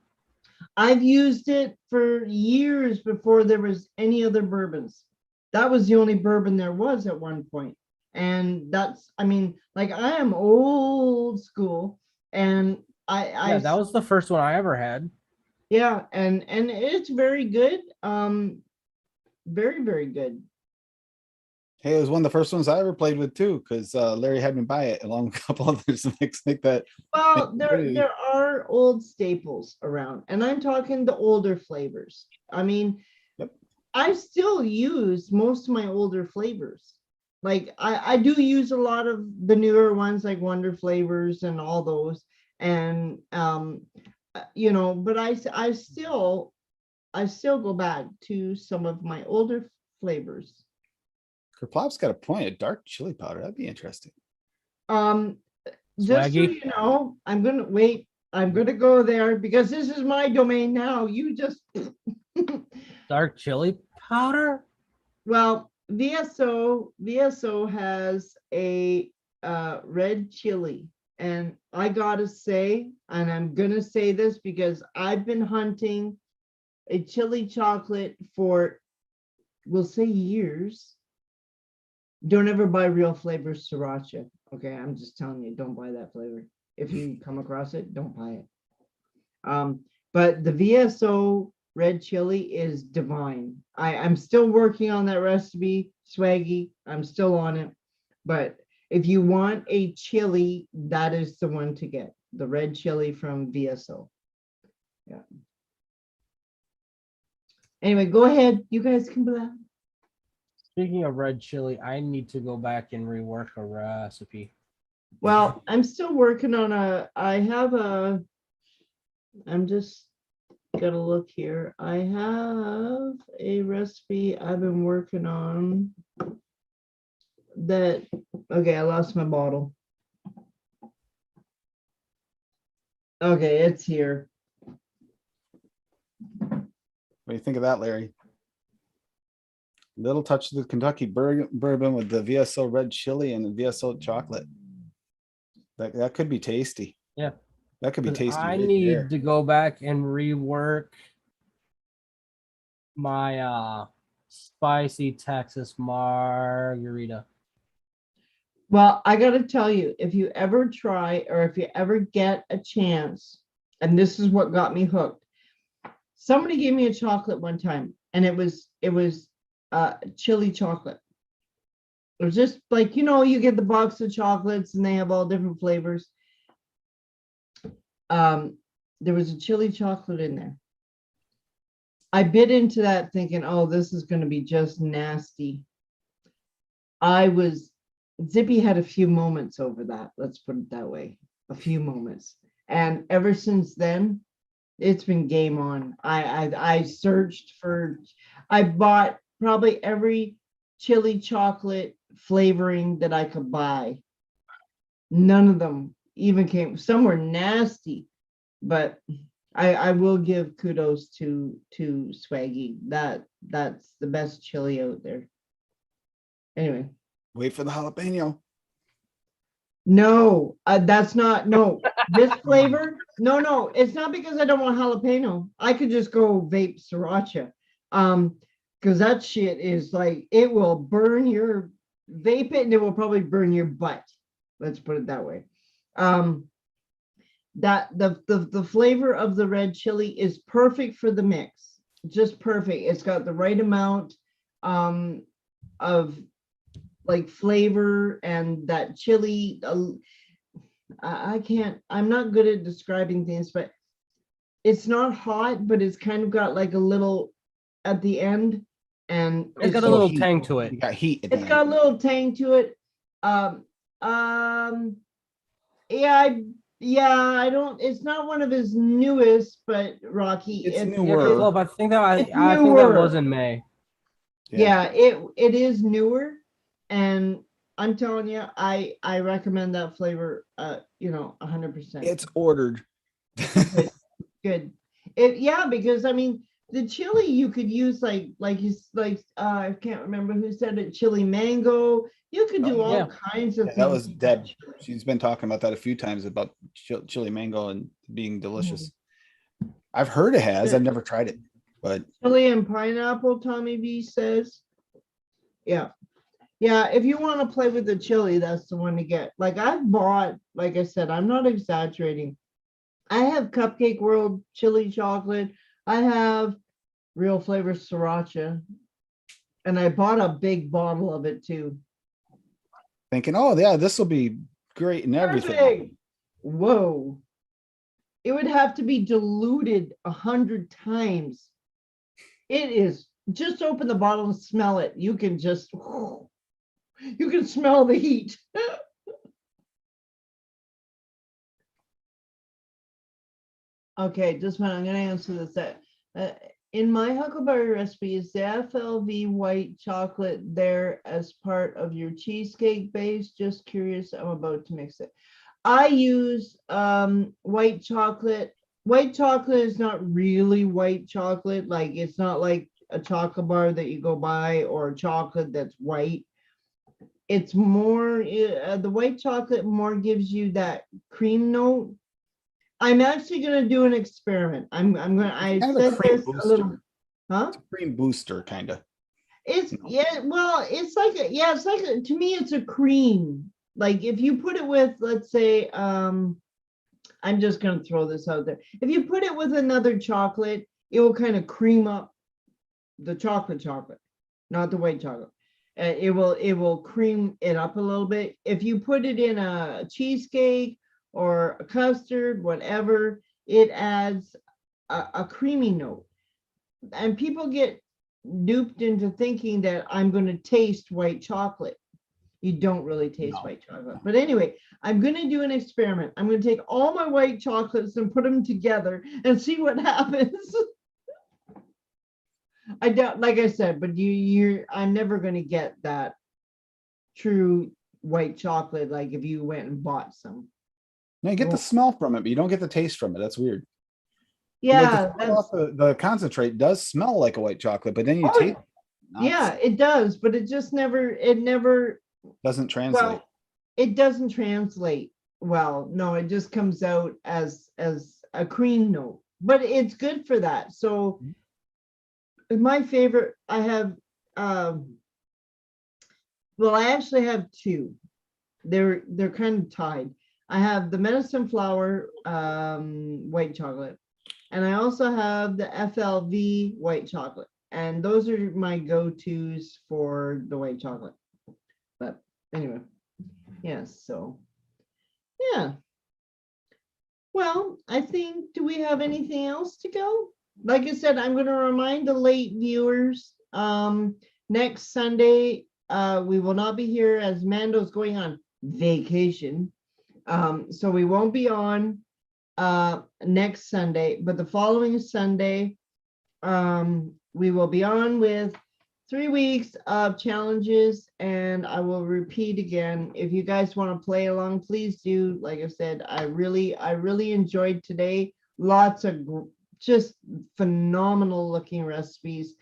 I've used it for years before there was any other bourbons. That was the only bourbon there was at one point. And that's, I mean, like I am old school and
Yeah, that was the first one I ever had.
yeah, and it's very good. Very, very good.
Hey, it was one of the first ones I ever played with too, because Larry had me buy it along with a couple others to make that.
Well,
pretty.
there are old staples around, and I'm talking the older flavors. I mean,
Yep.
I still use most of my older flavors. Like I do use a lot of the newer ones like Wonder Flavors and all those. And you know, but I still go back to some of my older flavors.
Kerplop's got a point, a dark chili powder. That'd be interesting.
Just so
Swaggy.
you know, I'm gonna wait. I'm gonna go there because this is my domain now. You just
Dark chili powder?
well, VSO has a red chili, and I gotta say, and I'm gonna say this because I've been hunting a chili chocolate for, we'll say, years. Don't ever buy real flavors sriracha. Okay, I'm just telling you, don't buy that flavor. If you come across it, don't buy it. But the VSO red chili is divine. I'm still working on that recipe, Swaggy. I'm still on it. But if you want a chili, that is the one to get. The red chili from VSO. Yeah. Anyway, go ahead. You guys can blab.
Speaking of red chili, I need to go back and rework a recipe.
Well, I'm still working on I'm just gotta look here. I have a recipe I've been working on that, okay, I lost my bottle. Okay, it's here.
What do you think of that, Larry? Little touch of the Kentucky bourbon with the VSO red chili and the VSO chocolate. That could be tasty.
Yeah.
That could be
'Cause
tasty.
I
right
need
there.
to go back and rework my spicy Texas margarita.
Well, I gotta tell you, if you ever try or if you ever get a chance, and this is what got me hooked. Somebody gave me a chocolate one time, and it was chili chocolate. It was just like, you know, you get the box of chocolates and they have all different flavors. There was a chili chocolate in there. I bit into that thinking, oh, this is going to be just nasty. Zippy had a few moments over that. Let's put it that way. A few moments. And ever since then, it's been game on. I searched for, I bought probably every chili chocolate flavoring that I could buy. None of them even came, some were nasty, but I will give kudos to Swaggy. That's the best chili out there. Anyway.
Wait for the jalapeno.
No, that's not, no, this flavor, no, it's not because I don't want jalapeno. I could just go vape sriracha. Because that shit is like, it will burn your vape it and it will probably burn your butt. Let's put it that way. That the flavor of the red chili is perfect for the mix. Just perfect. It's got the right amount of like flavor and that chili. I'm not good at describing things, but it's not hot, but it's kind of got like a little at the end, and
It's got a
so
little
heat.
tang to it.
You got heat. At the
it's got a
end.
little tang to it. Yeah, I don't. It's not one of his newest, but Rocky.
It's
Yeah,
newer.
Club, I think that
It's
I think that was
newer.
in May.
Yeah, it is newer, and I'm telling you, I recommend that flavor. 100%.
It's ordered.
Good. Because I mean the chili you could use I can't remember who said it, chili mango. You could do all
Yeah.
kinds of
Yeah,
things.
that was
with
Deb.
chili.
She's been talking about that a few times about chili mango and being delicious.
Mm-hmm.
I've heard it has. I've never tried it, but
Chili and pineapple, Tommy V says. Yeah. Yeah, if you want to play with the chili, that's the one to get. Like I've bought, like I said, I'm not exaggerating. I have Cupcake World chili chocolate. I have Real Flavor Sriracha. And I bought a big bottle of it too.
thinking, oh yeah, this will be great and everything.
Perfect. Whoa. It would have to be diluted 100 times. It is, just open the bottle and smell it. You can smell the heat. Okay, just one. I'm going to answer this. In my huckleberry recipe, is the FLV white chocolate there as part of your cheesecake base? Just curious. I'm about to mix it. I use white chocolate. White chocolate is not really white chocolate. Like it's not like a chocolate bar that you go buy or a chocolate that's white. It's more the white chocolate more gives you that cream note. I'm actually going to do an experiment. I
Kind of a
said
cream
this a
booster.
little, huh?
It's a cream booster, kind of.
It's well, it's like to me, it's a cream. Like if you put it with, let's say, I'm just going to throw this out there. If you put it with another chocolate, it will kind of cream up the chocolate, not the white chocolate. It will cream it up a little bit. If you put it in a cheesecake or a custard, whatever, it adds a creamy note. And people get duped into thinking that I'm going to taste white chocolate. You don't really taste white chocolate. But anyway, I'm going to do an experiment. I'm going to take all my white chocolates and put them together and see what happens. I don't, like I said, but I'm never going to get that true white chocolate like if you went and bought some.
No, you get the smell from it, but you don't get the taste from it. That's weird.
Yeah,
the concentrate does smell like a white chocolate, but then you taste.
Yeah, it does, but it never
doesn't translate.
Well, it doesn't translate well. No, it just comes out as a cream note, but it's good for that. So my favorite, I have well, I actually have two. They're kind of tied. I have the medicine flower white chocolate, and I also have the FLV white chocolate. And those are my go-tos for the white chocolate. But anyway, yes, so yeah. Well, I think, do we have anything else to go? Like I said, I'm going to remind the late viewers, next Sunday, we will not be here as Mando's going on vacation. So we won't be on next Sunday, but the following Sunday, we will be on with 3 weeks of challenges, and I will repeat again, if you guys want to play along, please do. Like I said, I really enjoyed today. Lots of just phenomenal looking recipes.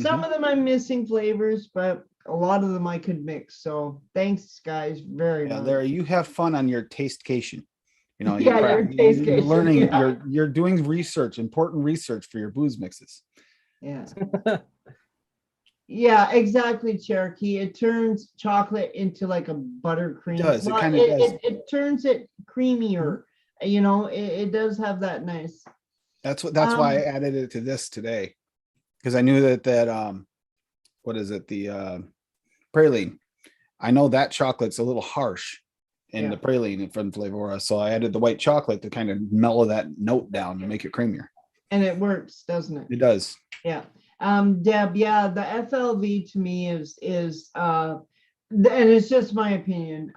Some of them I'm missing flavors, but a lot of them I could mix. So thanks guys very much.
Larry, you have fun on your tastecation. You know,
your tastecation.
you're learning,
yeah.
you're doing research, important research for your booze mixes.
Yeah. Yeah, exactly, Cherokee. It turns chocolate into like a buttercream.
does. It
Well,
kind of does.
it turns it creamier. You know, it does have that nice.
That's why I added it to this today. Because I knew that what is it? The praline. I know that chocolate's a little harsh in the
Yeah.
praline from Flavora. So I added the white chocolate to kind of mellow that note down and make it creamier.
And it works, doesn't it?
It does.
Yeah. Deb, yeah, the FLV to me and it's just my opinion.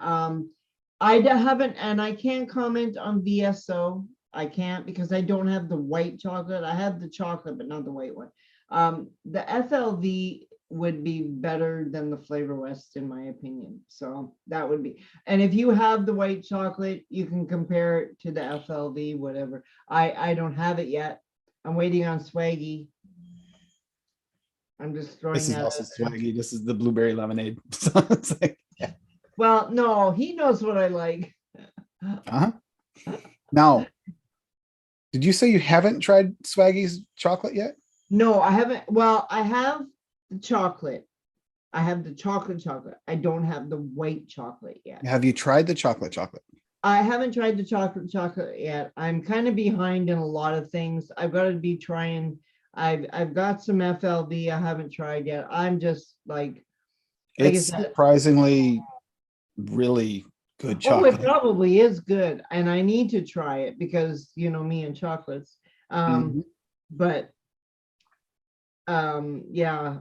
Haven't, and I can't comment on VSO. I can't because I don't have the white chocolate. I have the chocolate, but not the white one. The FLV would be better than the Flavor West, in my opinion. So that would be, and if you have the white chocolate, you can compare it to the FLV, whatever. I don't have it yet. I'm waiting on Swaggy. I'm just throwing
This is
that
also
out there.
swaggy. This is the blueberry lemonade. So it's like,
Well, no, he knows what I like.
uh-huh. Now, did you say you haven't tried Swaggy's chocolate yet?
No, I haven't. Well, I have the chocolate. I have the chocolate. I don't have the white chocolate yet.
Have you tried the chocolate?
I haven't tried the chocolate yet. I'm kind of behind in a lot of things. I've got to be trying. I've got some FLV I haven't tried yet. I'm just like I
It's
said,
surprisingly really good
oh, it
chocolate.
probably is good, and I need to try it because you know me and chocolates.
Mhm.
But yeah,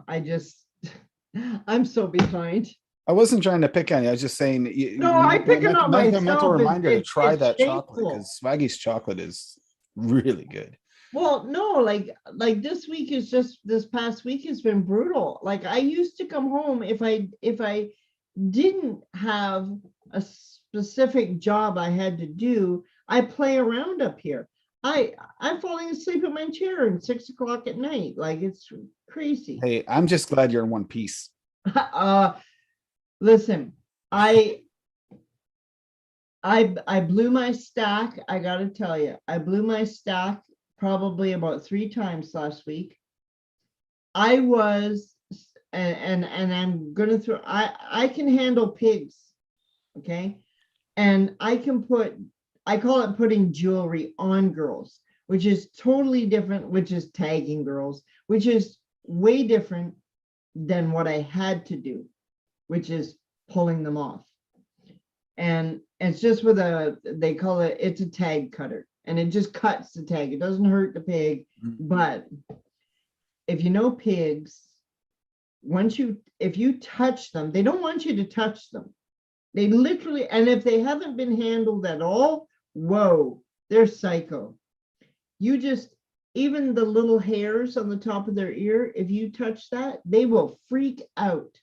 I'm so behind.
I wasn't trying to pick on you. I was just saying
No, I picking on
mental
myself.
reminder to try
It's
that chocolate
shameful.
because Swaggy's chocolate is really good.
Well, no, like this week is just this past week has been brutal. Like I used to come home if I didn't have a specific job I had to do, I play around up here. I'm falling asleep in my chair at 6 o'clock at night. Like it's crazy.
Hey, I'm just glad you're in one piece.
Listen, I I blew my stack. I gotta tell you, I blew my stack probably about 3 times last week. I was, and I'm gonna throw. I can handle pigs, okay, and I can put. I call it putting jewelry on girls, which is totally different. Which is tagging girls, which is way different than what I had to do, which is pulling them off. And it's just with they call it's a tag cutter, and it just cuts the tag. It doesn't hurt the pig, but if you know pigs, if you touch them, they don't want you to touch them. They literally, and if they haven't been handled at all, whoa, they're psycho. You just, even the little hairs on the top of their ear, if you touch that, they will freak out.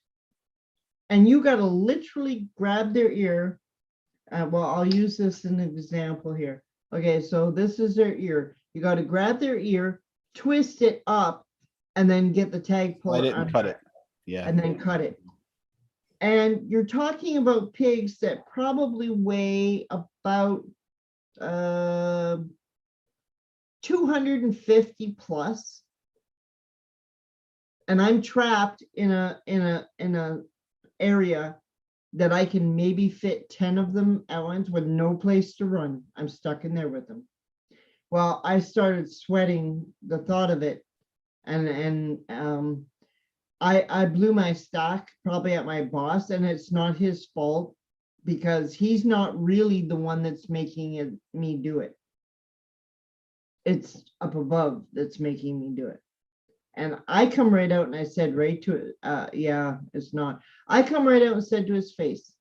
And you got to literally grab their ear. Well, I'll use this as an example here. Okay, so this is their ear. You got to grab their ear, twist it up, and then get the tag puller.
Light it and cut it. Yeah.
And then cut it. And you're talking about pigs that probably weigh about 250 plus. And I'm trapped in a area that I can maybe fit 10 of them at once with no place to run. I'm stuck in there with them. Well, I started sweating the thought of it. And I blew my stack probably at my boss, and it's not his fault because he's not really the one that's making me do it. It's up above that's making me do it. And I come right out and I said right to it, yeah, it's not. I come right out and said to his face,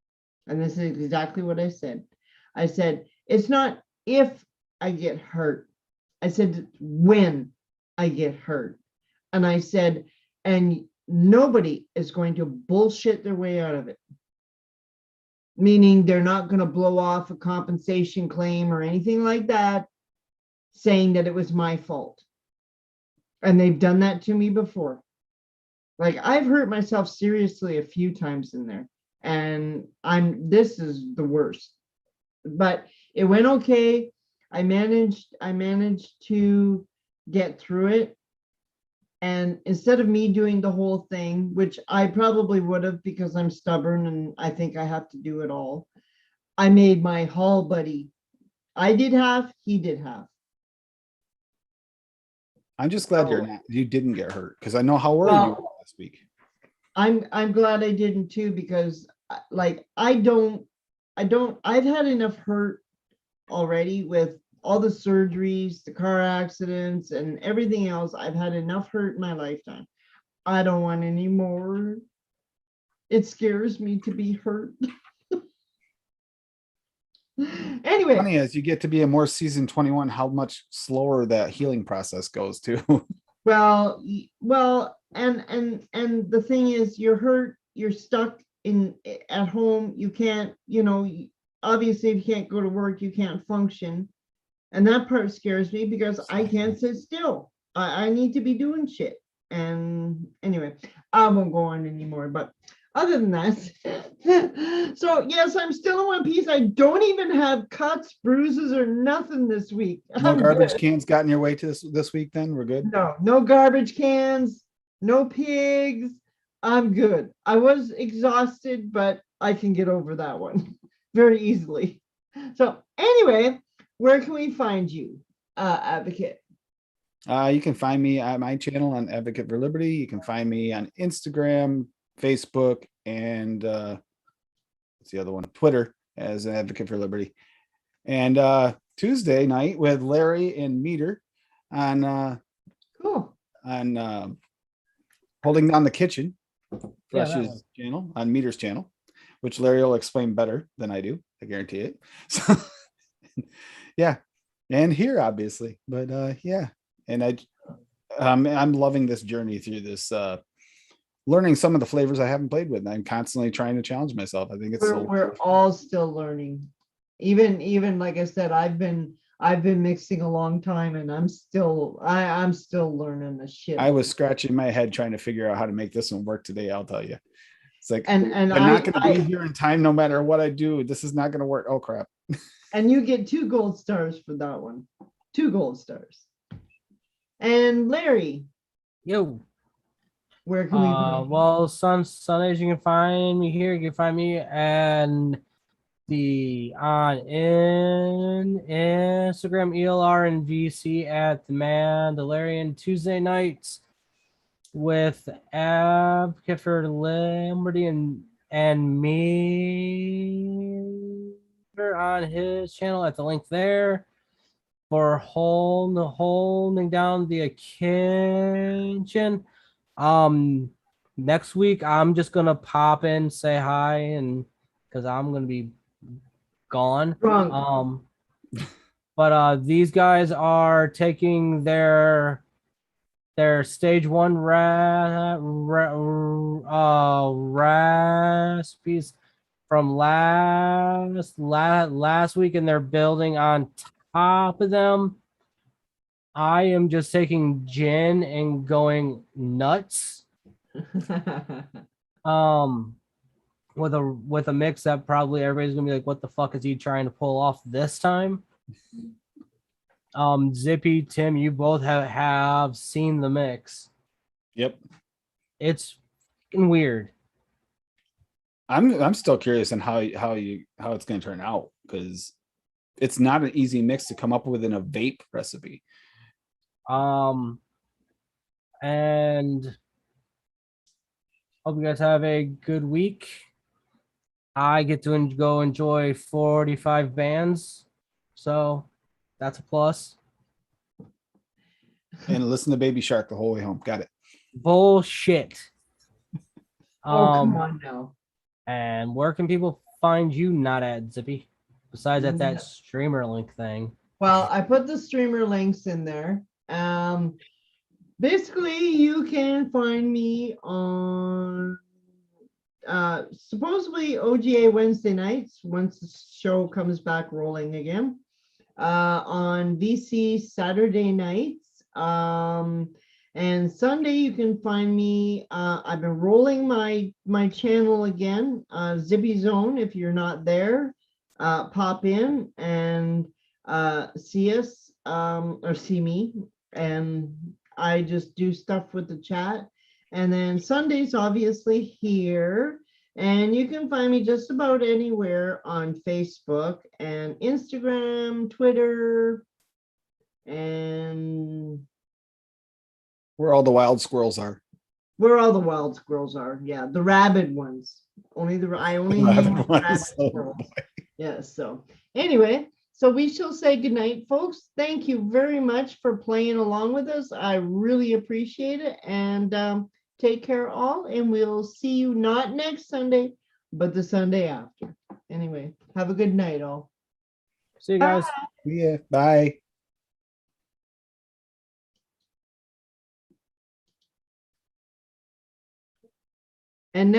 and this is exactly what I said. I said, it's not if I get hurt. I said, when I get hurt. And I said, and nobody is going to bullshit their way out of it. Meaning they're not going to blow off a compensation claim or anything like that, saying that it was my fault. And they've done that to me before. Like I've hurt myself seriously a few times in there, and this is the worst. But it went okay. I managed to get through it. And instead of me doing the whole thing, which I probably would have because I'm stubborn and I think I have to do it all, I made my hall buddy. I did half, he did half.
I'm just glad
Oh.
you didn't get hurt because I know how worried you were
Well,
last week.
I'm glad I didn't too, because like I've had enough hurt already with all the surgeries, the car accidents, and everything else. I've had enough hurt in my lifetime. I don't want any more. It scares me to be hurt. Anyway,
Funny as you get to be a more seasoned 21, how much slower that healing process goes too.
well, and the thing is, you're hurt, you're stuck in at home, you can't, obviously if you can't go to work, you can't function. And that part scares me because I can't sit still. I need to be doing shit. And anyway, I won't go on anymore. But other than that, so yes, I'm still in one piece. I don't even have cuts, bruises, or nothing this week.
No
I'm
garbage
good.
cans got in your way to this week then? We're good?
No garbage cans, no pigs. I'm good. I was exhausted, but I can get over that one very easily. So anyway, where can we find you, Advocate?
You can find me at my channel on Advocate for Liberty. You can find me on Instagram, Facebook, and what's the other one? Twitter as an Advocate for Liberty. And Tuesday night with Larry and Meter on
Cool.
Holding Down the Kitchen,
Yeah, that
Fresh's
one.
channel, on Meter's channel, which Larry will explain better than I do. I guarantee it. So yeah. And here obviously, but yeah. And I'm loving this journey through this learning some of the flavors I haven't played with. I'm constantly trying to challenge myself. I think it's
We're all still learning. Even like I said, I've been mixing a long time, and I'm still learning the shit.
I was scratching my head trying to figure out how to make this one work today. I'll tell you. It's like,
and
I'm not going to be here in time no matter what I do. This is not going to work. Oh crap.
And you get 2 gold stars for that one. 2 gold stars. And Larry,
Yo.
where can we find you?
Well, Sundays you can find me here. You can find me and on Instagram, ELR and VC at the Mandalorian. Tuesday nights with Advocate for Liberty and me on his channel at the link there for holding down the kitchen. Next week I'm just gonna pop in, say hi, and because I'm gonna be gone.
Drunk.
But these guys are taking their stage 1 recipes from last week, and they're building on top of them. I am just taking gin and going nuts. With a mix that probably everybody's gonna be like, what the fuck is he trying to pull off this time? Zippy, Tim, you both have seen the mix.
Yep.
It's fucking weird.
I'm still curious on how it's going to turn out, because it's not an easy mix to come up with in a vape recipe.
And hope you guys have a good week. I get to go enjoy 45 bands, so that's a plus.
And listen to Baby Shark the whole way home. Got it.
Bullshit.
Oh, come on now.
And where can people find you, not at Zippy, besides at that streamer link thing?
Well, I put the streamer links in there. Basically, you can find me on supposedly OGA Wednesday nights once the show comes back rolling again. On VC Saturday nights. And Sunday you can find me. I've been rolling my channel again, Zippy Zone. If you're not there, pop in and see us or see me. And I just do stuff with the chat. And then Sundays, obviously, here. And you can find me just about anywhere on Facebook and Instagram, Twitter, and
Where all the wild squirrels are.
where all the wild squirrels are. Yeah, the rabid ones. I only
Rabid
name the
ones.
rabid
Oh,
squirrels. Yes. So anyway, so we shall say goodnight, folks. Thank you very much for playing along with us. I really appreciate it. And take care all. And we'll see you not next Sunday, but the Sunday after. Anyway, have a good night, all.
See you guys.
Yeah, bye.
And now